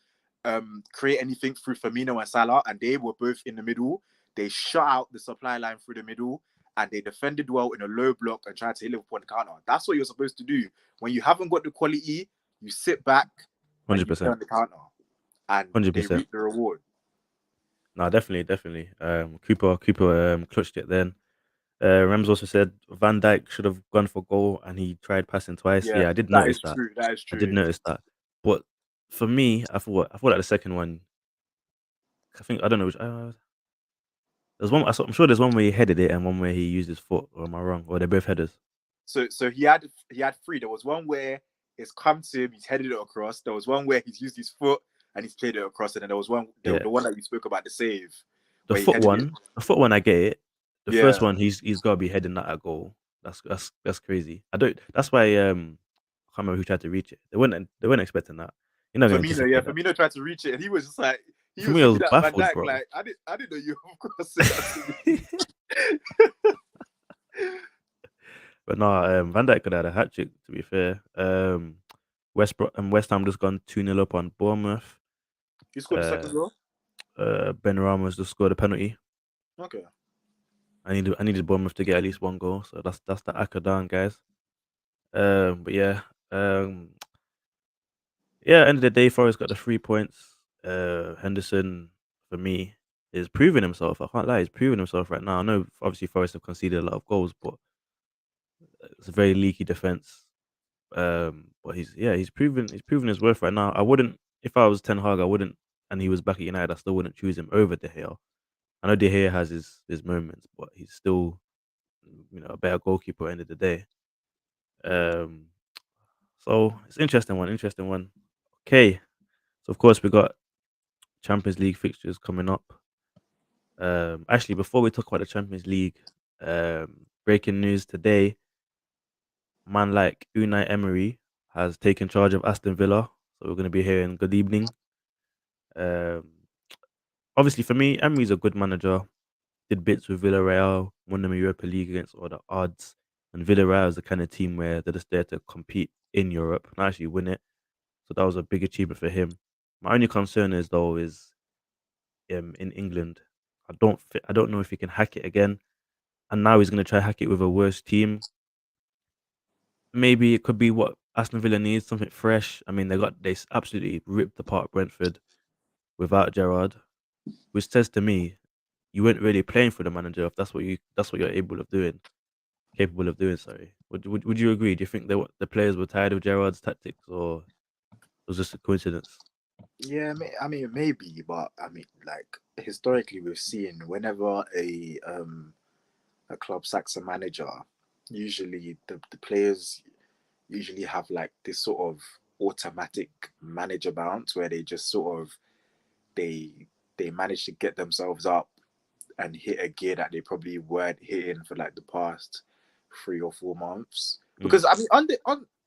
create anything through Firmino and Salah, and they were both in the middle. They shut out the supply line through the middle, and they defended well in a low block and tried to hit Liverpool on the counter. That's what you're supposed to do. When you haven't got the quality, you sit back and Hundred you play percent. on the counter, and Hundred they percent. reap the reward. No, definitely. Cooper clutched it then. Rams also said Van Dijk should have gone for goal and he tried passing twice. Yeah, Yeah, I did that notice is that. true. That is I did true. notice that. But for me, I thought that the second one. I think I don't know which. There's one. I'm sure there's one where he headed it and one where he used his foot. Or am I wrong? Or they're both headers. So he had 3. There was one where it's come to him, he's headed it across. There was one where he's used his foot and he's played it across, and then there was Yeah, the one that we spoke about, the save, the where he foot headed it. one. The foot one, I get it. The first Yeah, one, he's got to be heading that at goal. That's crazy. I don't. That's why I can't remember who tried to reach it. They weren't expecting that. You're not gonna Firmino. Yeah, anticipate that. Firmino tried to reach it, and he was just like, he For was me, I was looking at Van baffled, Dijk bro. like, I didn't know you were crossing that to But no, Van Dijk could have had a hat trick. To be fair, West Ham just gone 2-0 up on Bournemouth. He scored the Uh, second goal. Ben Ramos just scored a penalty. Okay. I needed Bournemouth to get at least one goal, so that's the Aka down, guys. But yeah. End of the day, Forest got the 3 points. Henderson for me. is proving himself. I can't lie, he's proving himself right now. I know obviously Forest have conceded a lot of goals, but it's a very leaky defense. But he's proven his worth right now. I wouldn't if I was Ten Hag, I wouldn't, and he was back at United, I still wouldn't choose him over De Gea. I know De Gea has his moments, but he's still a better goalkeeper at the end of the day. Um, so it's interesting one. Okay, so of course we got Champions League fixtures coming up. Actually, before we talk about the Champions League, breaking news today: man like Unai Emery has taken charge of Aston Villa. So we're going to be hearing good evening. Um, obviously, for me, Emery's a good manager. Did bits with Villarreal, won them a Europa League against all the odds. And Villarreal is the kind of team where they're just there to compete in Europe and actually win it. So that was a big achievement for him. My only concern is though is in England. I don't know if he can hack it again. And now he's going to try hack it with a worse team. Maybe it could be what Aston Villa needs, something fresh. I mean, they absolutely ripped apart Brentford without Gerrard, which says to me you weren't really playing for the manager if that's what you're capable of doing. Sorry, would you agree? Do you think the players were tired of Gerrard's tactics, or it was just a coincidence? Yeah, I mean maybe, but I mean like historically we've seen whenever a club sacks a manager, usually the players usually have like this sort of automatic manager bounce where they just sort of they they manage to get themselves up and hit a gear that they probably weren't hitting for like the past 3 or 4 months. Mm. Because I mean,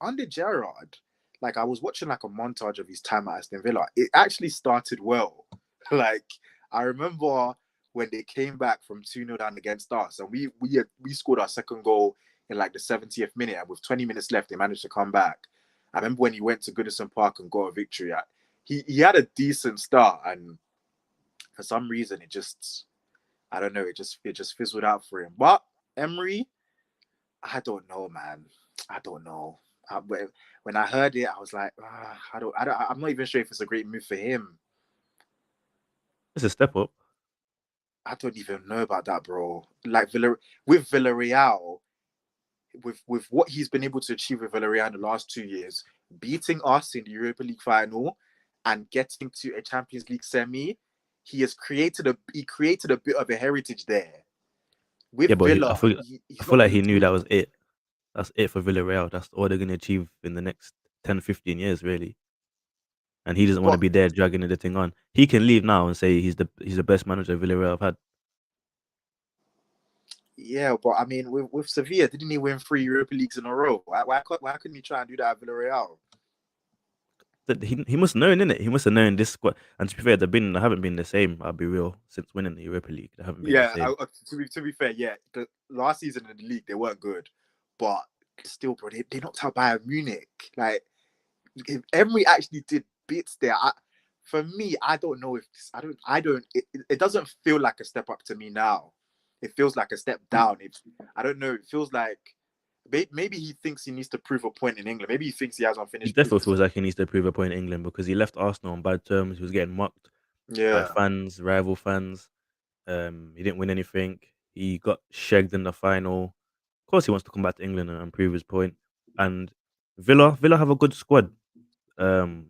under Gerard, like I was watching like a montage of his time at Aston Villa. It actually started well. Like I remember when they came back from 2-0 down against us, and we scored our second goal in like the 70th minute, and with 20 minutes left, they managed to come back. I remember when he went to Goodison Park and got a victory. He had a decent start, and for some reason, it just I don't know. It just fizzled out for him. But Emery, I don't know, man. I don't know. When I heard it, I was like, I'm not even sure if it's a great move for him. It's a step up. I don't even know about that, bro. Like with Villarreal, with what he's been able to achieve with Villarreal in the last 2 years, beating us in the Europa League final and getting to a Champions League semi, he created a bit of a heritage there. Yeah, With but Villa, I he's feel not like really he knew that doing. was it. That's it for Villarreal. That's all they're going to achieve in the next 10, 15 years, really. And he doesn't want to But be there dragging the thing on. He can leave now and say he's the best manager Villarreal have had. yeah, but I mean, with Sevilla, didn't he win 3 Europa Leagues in a row? Why couldn't he try and do that at Villarreal? That he must have known, innit? He must have known this squad. And to be fair, they haven't been the same. I'll be real. Since winning the Europa League, they haven't been the Yeah, same. to be fair, yeah, the last season in the league they weren't good, but still, bro, they knocked out Bayern Munich. Like if Emery actually did bits there. For me, I don't know if this, I don't. It doesn't feel like a step up to me now. It feels like a step down. I don't know. It feels like maybe he thinks he needs to prove a point in England. Maybe he thinks he has He unfinished definitely business. feels like he needs to prove a point in England because he left Arsenal on bad terms. He was getting mocked by Yeah. fans, rival fans. He didn't win anything. He got shagged in the final. Of course, he wants to come back to England and prove his point. And Villa have a good squad. Um,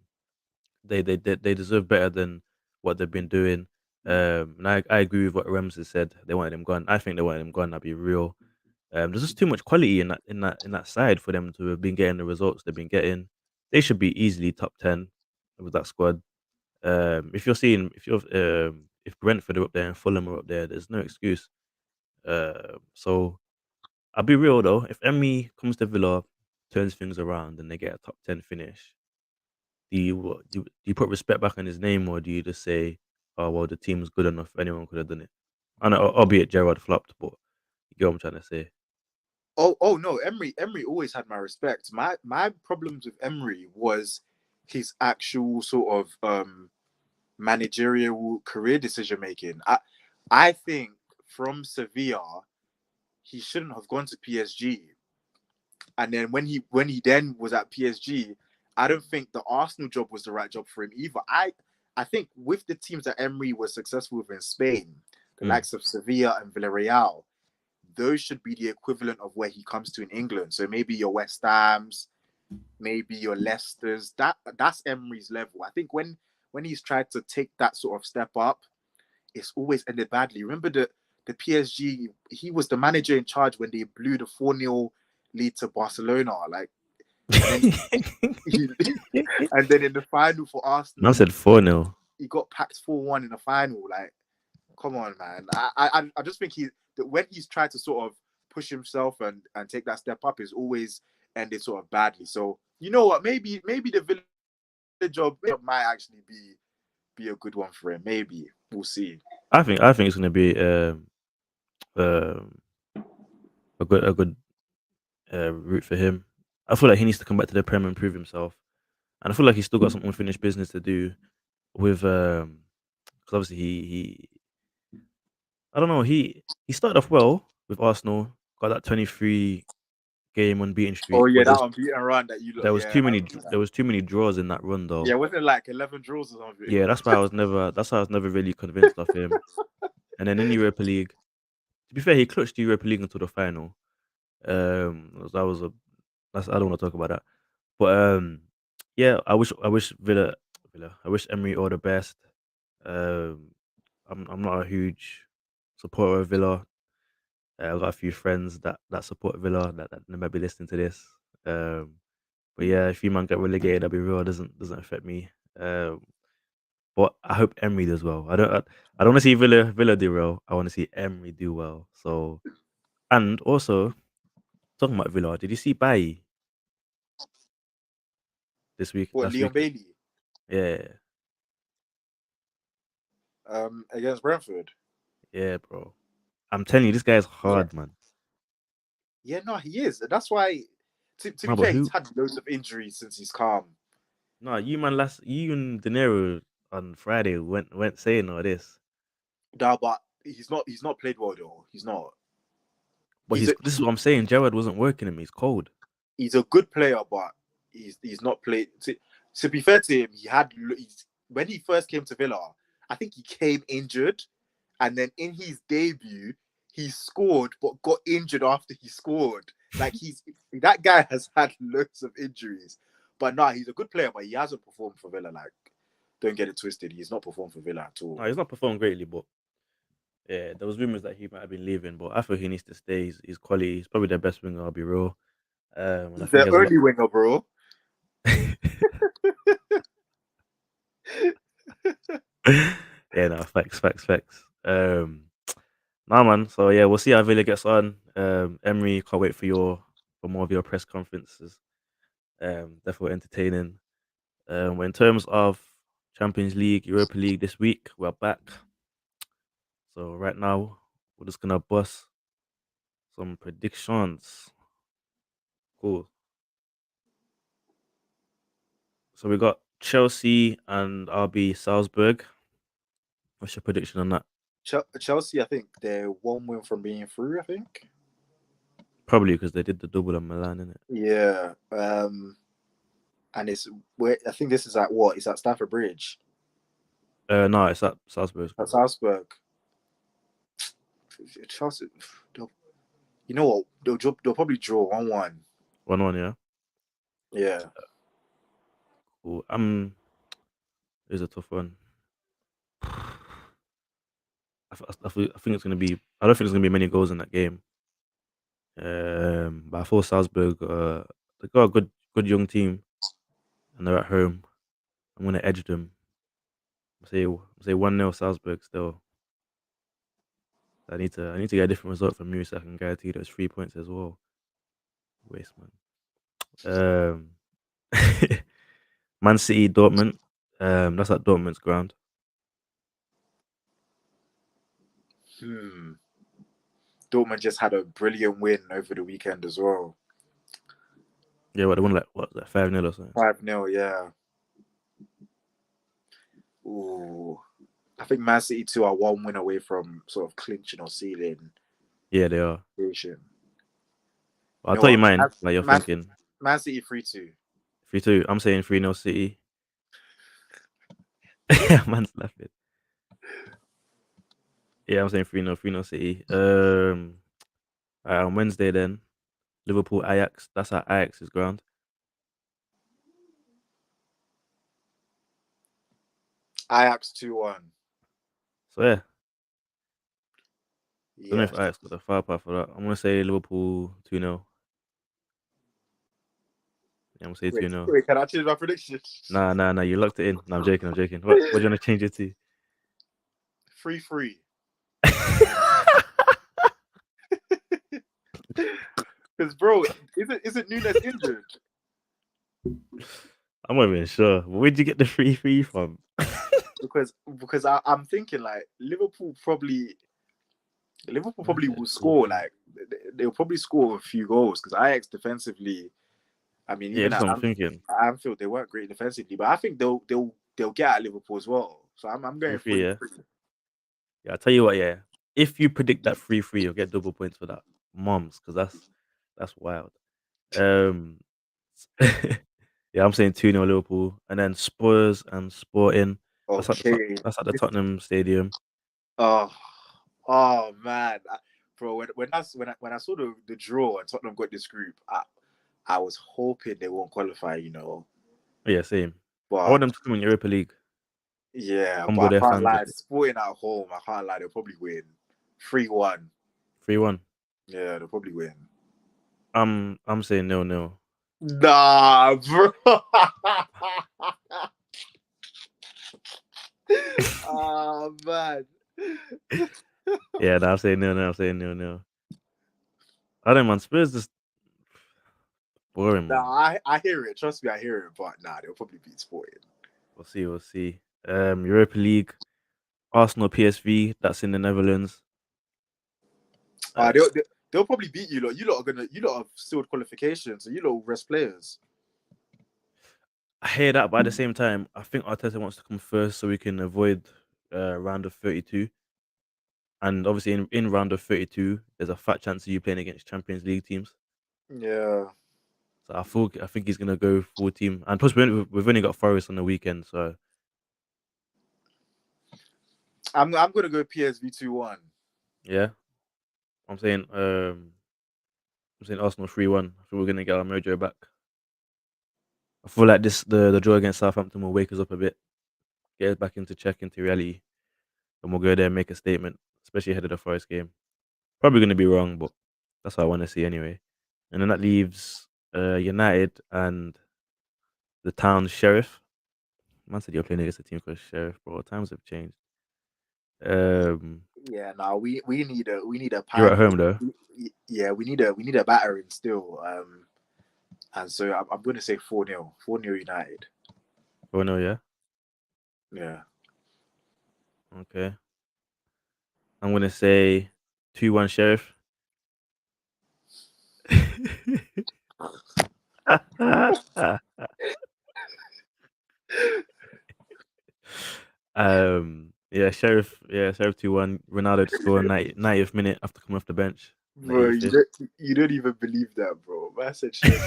they deserve better than what they've been doing. And I agree with what Rems has said. They wanted him gone. I think they wanted him gone. I'll be real. There's just too much quality in that side for them to have been getting the results they've been getting. They should be easily top 10 with that squad. If Brentford are up there and Fulham are up there, there's no excuse. So I'll be real though. If Emmy comes to Villa, turns things around, and they get a top 10 finish, do you put respect back on his name, or do you just say, "Oh well, the team's good enough. Anyone could have done it." I know, albeit Gerard flopped, but you get what I'm trying to say. Oh no, Emery always had my respect. My problems with Emery was his actual sort of managerial career decision making. I think from Sevilla he shouldn't have gone to PSG. And then when he then was at PSG, I don't think the Arsenal job was the right job for him either. I think with the teams that Emery was successful with in Spain, the Mm. likes of Sevilla and Villarreal, those should be the equivalent of where he comes to in England. So maybe your West Ham's, maybe your Leicester's. That's Emery's level. I think when he's tried to take that sort of step up, it's always ended badly. Remember the PSG, he was the manager in charge when they blew the 4-0 lead to Barcelona. Like, and then he, and then in the final for Arsenal, Man said 4-0. he got packed 4-1 in the final. Like, come on, man. I just think that when he's tried to sort of push himself and take that step up, is always ended sort of badly. So you know what? Maybe the Villa job might actually be a good one for him. Maybe we'll see. I think it's gonna be um a good route for him. I feel like he needs to come back to the Prem and prove himself, and I feel like he's still got some unfinished business to do with because obviously he I don't know he started off well with Arsenal, got that 23 game unbeaten Oh streak, yeah, but that unbeaten run that you look. there was Yeah, too I many remember that. there was too many draws in that run Yeah, though. wasn't it like 11 draws or something? Yeah, that's why I was never really convinced of him. And then in Europa League, to be fair, he clutched the Europa League until the final. That was a that's I don't want to talk about that. But yeah, I wish Villa, I wish Emery all the best. Um, I'm not a huge supporter of Villa. I've got a few friends that support Villa that they might be listening to this. Um, but yeah, if you man get relegated, I'll be real. It doesn't affect me. Um, but I hope Emery does well. I don't want to see Villa do well. I want to see Emery do well. So and also talking about Villa, did you see Bailly What, last Leon weekend? Bailey Yeah, against Brentford? yeah, bro. I'm telling you, this guy's Yeah, hard, man. yeah, no, he is. That's why. To be No, but fair, he's who? had loads of injuries since he's calm. No, you man. You and De Niro on Friday went saying all this, No, but he's not played well though. He's not. but He's a this is what I'm saying. Gerrard wasn't working him. He's cold. he's a good player, but he's not played. To be fair to him, when he first came to Villa, I think he came injured, and then in his debut, he scored but got injured after he scored. Like that guy has had loads of injuries, but no, he's a good player, but he hasn't performed for Villa. Like, don't get it twisted, he's not performed for Villa at all. No, he's not performed greatly, but yeah, there was rumors that he might have been leaving. But I feel he needs to stay. He's quality. He's probably their best winger. I'll be real. And I He's think he their has a lot. only winger, bro. Yeah, no, facts. Nah, man. So yeah, we'll see how Villa gets on. Emery, can't wait for more of your press conferences. Definitely entertaining. In terms of Champions League, Europa League this week, we're back. So right now, we're just gonna bust some predictions. Cool. So we got Chelsea and RB Salzburg. What's your prediction on that? Chelsea, I think they're one win from being through. I think. Probably because they did the double on Milan, innit? Yeah. And it's where I think this is at what? It's at Stamford Bridge. No, it's at Salzburg's At ground. Salzburg. Chelsea. You know what? They'll probably draw 1-1. 1-1, yeah. Yeah. Cool. It's a tough one. I think it's gonna be. I don't think there's gonna be many goals in that game. But I thought Salzburg, they got a good young team, and they're at home. I'm gonna edge them. Say 1-0 Salzburg. Still, I need to get a different result from you so I can guarantee those 3 points as well. Waste man. Um, Man City Dortmund. That's at Dortmund's ground. Hmm. Dortmund just had a brilliant win over the weekend as well. Yeah, what they won like what, like 5-0 or something. 5-0, yeah. Ooh. I think Man City 2 are one win away from sort of clinching or sealing Yeah, they are. position. But You I'll know tell you what? mine. Like you're thinking Man City 3-2. 3-2. I'm saying 3-0 City. Yeah, man's laughing. Yeah, I'm saying 3-0, 3-0 City. On Wednesday then, Liverpool Ajax. That's at Ajax's ground. Ajax 2-1. So yeah, don't know if Yes. Ajax got the firepower for that. I'm gonna say Liverpool 2-0. Yeah, I'm gonna say Wait, 2-0. wait, can I change my prediction? Nah. You locked it in. No, I'm joking. I'm joking. What do you want to change it to? 3-3. Because bro, isn't Nunez injured? I'm not even sure. Where'd you get the 3-3 from? Because I'm thinking like Liverpool Where's probably the will score 3-3? like they'll probably score a few goals because Ajax defensively. I mean, Yeah, even that's at what I'm thinking. Anfield, they weren't great defensively, but I think they'll get at Liverpool as well. So I'm going 3-3, free. yeah. Yeah, I'll tell you what, yeah. If you predict that 3-3, you'll get double points for that. Moms, because that's wild. Um yeah, I'm saying 2-0 Liverpool. And then Spurs and Sporting. Okay. That's at the Tottenham Stadium. Oh, oh man, bro. When I saw the draw and Tottenham got this group, I was hoping they won't qualify, Yeah, same. I want But them to come in Europa League. yeah, but Humble I their can't fans a lie. bit. Sporting at home, I can't lie. They'll probably win 3-1. 3-1. Yeah, they'll probably win. I'm saying 0-0. Nah, bro. Oh man. Yeah, nah, I'm saying 0-0. I'm saying 0-0. I don't man. Spurs just boring, man. Nah, I hear it. Trust me, I hear it. But nah, they'll probably beat Sporting. We'll see. We'll see. Europa League. Arsenal PSV. That's in the Netherlands. Uh, Uh, they'll, they- they'll probably beat you lot. You lot have sealed qualifications, so you lot will rest players. I hear that, but at the same time, I think Arteta wants to come first so we can avoid round of 32. And obviously, in round of 32, there's a fat chance of you playing against Champions League teams. Yeah. So I think he's gonna go full team. And plus, we've only got Forest on the weekend, so I'm gonna go PSV 2-1. yeah. I'm saying I'm saying Arsenal 3-1. I think we're gonna get our mojo back. I feel like the draw against Southampton will wake us up a bit, get us back into check into reality, and we'll go there and make a statement, especially ahead of the Forest game. Probably gonna be wrong, but that's what I want to see anyway. And then that leaves United and the town Sheriff. Man said you're playing against a team called Sheriff, bro. Times have changed. Um, Yeah, now we need a you're at pound. home though. Yeah, we need a battering still. And so I'm gonna say 4-0, 4-0 United. Oh no, yeah. Yeah. Okay. I'm gonna say 2-1 Sheriff. Yeah, Sheriff 2-1. Ronaldo to score 90th minute after coming off the bench in the Bro, 85th. you don't even believe that, bro. Man said shit.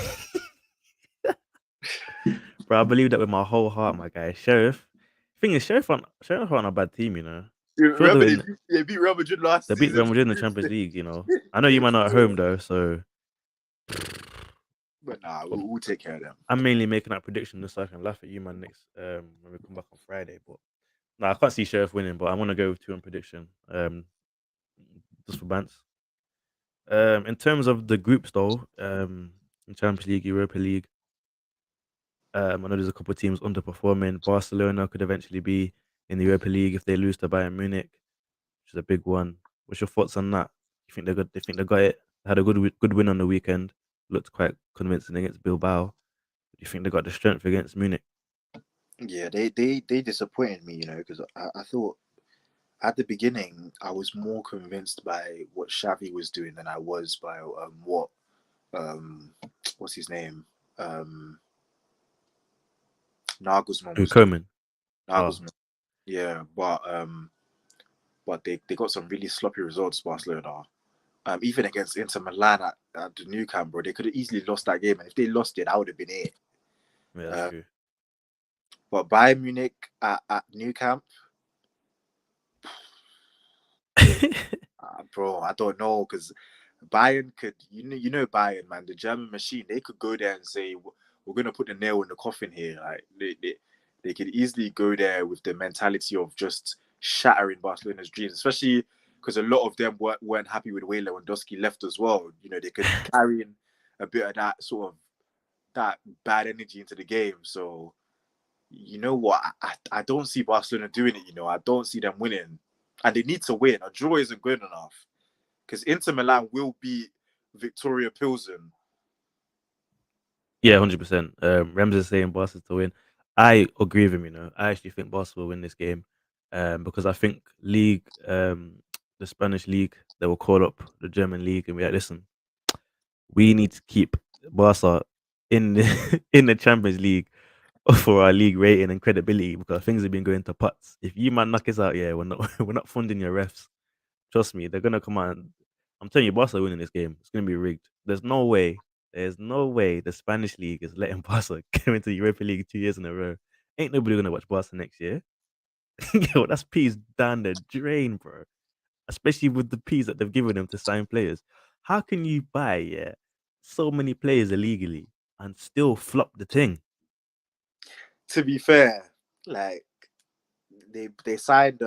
Bro, I believe that with my whole heart, my guy. Sheriff. Thing is, Sheriff aren't a bad team, you know. You Sure, remember they beat Real Madrid last they beat season Real in Madrid in the the group Champions stage. League, you know. I know you might not at home though, so But nah, but we'll take care of them. I'm mainly making that prediction just so I can laugh at you, man, next when we come back on Friday. But no, I can't see Sheriff winning, but I want to go with 2-1 prediction. Just for bants. In terms of the groups though, in Champions League, Europa League, I know there's a couple of teams underperforming. Barcelona could eventually be in the Europa League if they lose to Bayern Munich, which is a big one. What's your thoughts on that? You think they got? They think they got it? Had a good win on the weekend. Looked quite convincing against Bilbao. Do you think they got the strength against Munich? Yeah, they disappointed me, because I thought at the beginning I was more convinced by what Xavi was doing than I was by what um what's his name Nagelsmann Who was doing. Coman? Oh, Nagelsmann, yeah, but they got some really sloppy results, Barcelona. Even against Inter Milan at the Nou Camp, bro, they could have easily lost that game, and if they lost it, that would have been it. yeah, that's Uh, true. But Bayern Munich at New Camp, bro, I don't know because Bayern could, you know Bayern, man, the German machine. They could go there and say, "We're gonna put the nail in the coffin here." Like they could easily go there with the mentality of just shattering Barcelona's dreams, especially because a lot of them weren't happy with the way Lewandowski left as well. You know, they could carry in a bit of that sort of that bad energy into the game. So you know what? I don't see Barcelona doing it. You know, I don't see them winning, and they need to win. A draw isn't good enough because Inter Milan will beat Victoria Pilsen. Yeah, 100%. Rems is saying Barca to win. I agree with him. You know, I actually think Barca will win this game, because I think the Spanish league, they will call up the German league and be like, listen, we need to keep Barca in the in the Champions League for our league rating and credibility because things have been going to pots. If you man knock us out, yeah, we're not we're not funding your refs. Trust me, they're gonna come out. I'm telling you, Barca are winning this game. It's gonna be rigged. There's no way. There's no way the Spanish league is letting Barca go into the Europa League 2 years in a row. Ain't nobody gonna watch Barca next year. Yo, that's peas down the drain, bro. Especially with the peas that they've given them to sign players. How can you buy so many players illegally and still flop the thing? To be fair, like they signed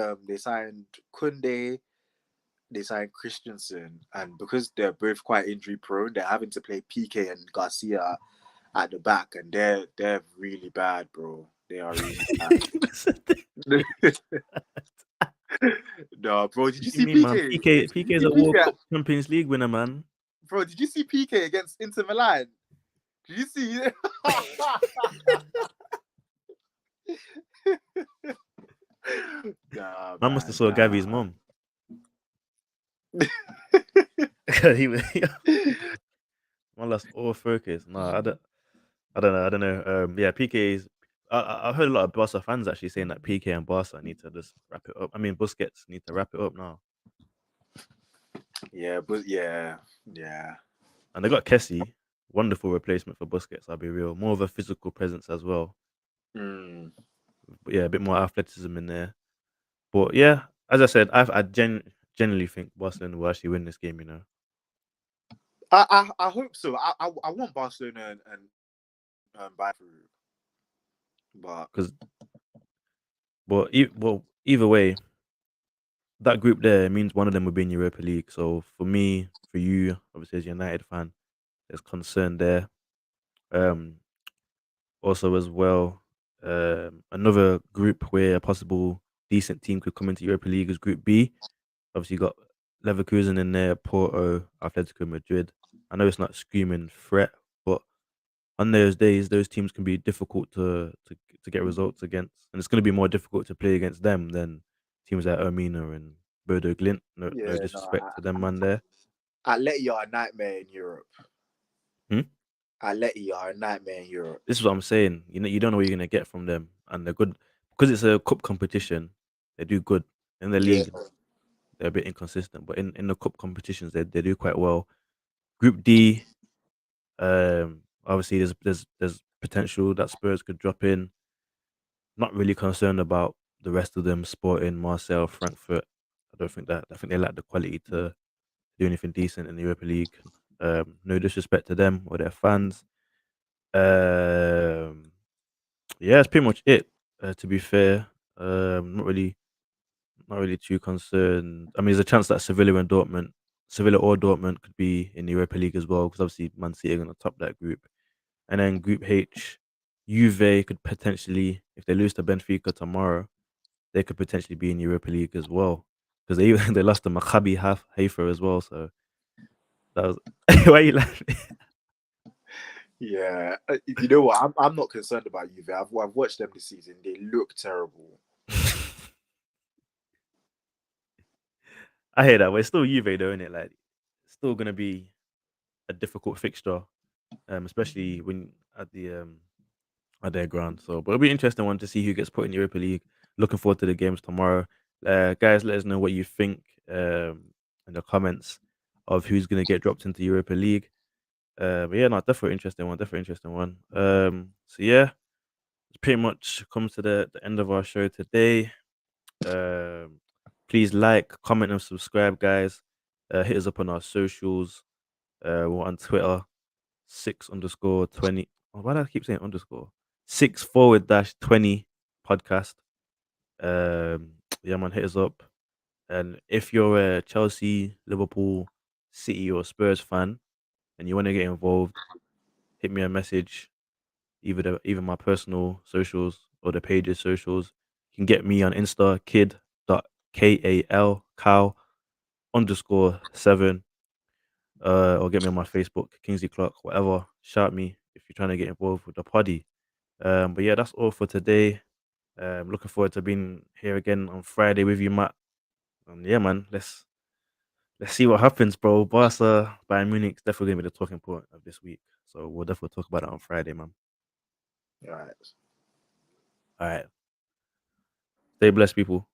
Kunde, they signed Christensen, and because they're both quite injury prone, they're having to play PK and Garcia at the back, and they're really bad, bro. They are really bad. No, bro. Did What you do you see mean, man? PK? Did PK you is see a World PK? Cup Champions League winner, man. Bro, did you see PK against Inter Milan? Did you see? Nah, Man must have man, saw Gavi's nah. mom. He was man lost all focus. Nah, I don't know. I don't know. Yeah, PK is. I heard a lot of Barca fans actually saying that PK and Barca need to just wrap it up. I mean, Busquets need to wrap it up now. Yeah, but yeah. And they got Kessie, wonderful replacement for Busquets. I'll be real, more of a physical presence as well. Mm. But yeah, a bit more athleticism in there. But yeah, as I said, genuinely think Barcelona will actually win this game. You know, I hope so. I want Barcelona and Bayern through, but because well, either way, that group there means one of them will be in Europa League. So for me, for you, obviously as a United fan, there's concern there. Um, Also as well, another group where a possible decent team could come into Europa League is Group B. Obviously, you got Leverkusen in there, Porto, Atletico Madrid. I know it's not screaming threat, but on those days, those teams can be difficult to get results against, and it's going to be more difficult to play against them than teams like Ermina and Bodo Glint. No yeah, no. disrespect to them, man. There. Atleti are a nightmare in Europe. Hmm? Atleti are a nightmare in Europe. This is what I'm saying. You know, you don't know what you're gonna get from them, and they're good because it's a cup competition. They do good in the Yeah, league. They're a bit inconsistent, but in the cup competitions, they do quite well. Group D, obviously there's potential that Spurs could drop in. Not really concerned about the rest of them. Sporting, Marseille, Frankfurt. I don't think that. I think they lack the quality to do anything decent in the Europa League. No disrespect to them or their fans. Um, Yeah, that's pretty much it. To be fair, not really too concerned. I mean, there's a chance that Sevilla or Dortmund could be in the Europa League as well, because obviously Man City are going to top that group. And then Group H, Juve could potentially, if they lose to Benfica tomorrow, they could potentially be in Europa League as well, because they they lost to Maccabi Haifa as well. So that was why are you laughing? yeah. You know what? I'm not concerned about Juve. I've watched them this season. They look terrible. I hear that, but it's still Juve though, isn't it? Like, it's still gonna be a difficult fixture, especially when at their ground. So, but it'll be an interesting one to see who gets put in Europa League. Looking forward to the games tomorrow. Guys, let us know what you think in the comments of who's gonna get dropped into Europa League. But yeah, no, definitely interesting one. Definitely interesting one. So yeah, it's pretty much come to the end of our show today. Um, Please like, comment, and subscribe, guys. Hit us up on our socials. We're on Twitter, 6_20. Oh, why do I keep saying underscore? 6_20 podcast. Yeah, man, hit us up. And if you're a Chelsea, Liverpool, City, or Spurs fan and you want to get involved, hit me a message, either my personal socials or the page's socials. You can get me on Insta, kid.kal_7, or get me on my Facebook, Kingsley Clark, whatever. Shout me if you're trying to get involved with the poddy. But yeah, that's all for today. Looking forward to being here again on Friday with you, Matt. Yeah, man, let's see what happens, bro. Barca, Bayern Munich's definitely gonna be the talking point of this week. So we'll definitely talk about it on Friday, man. All right. All right. Stay blessed, people.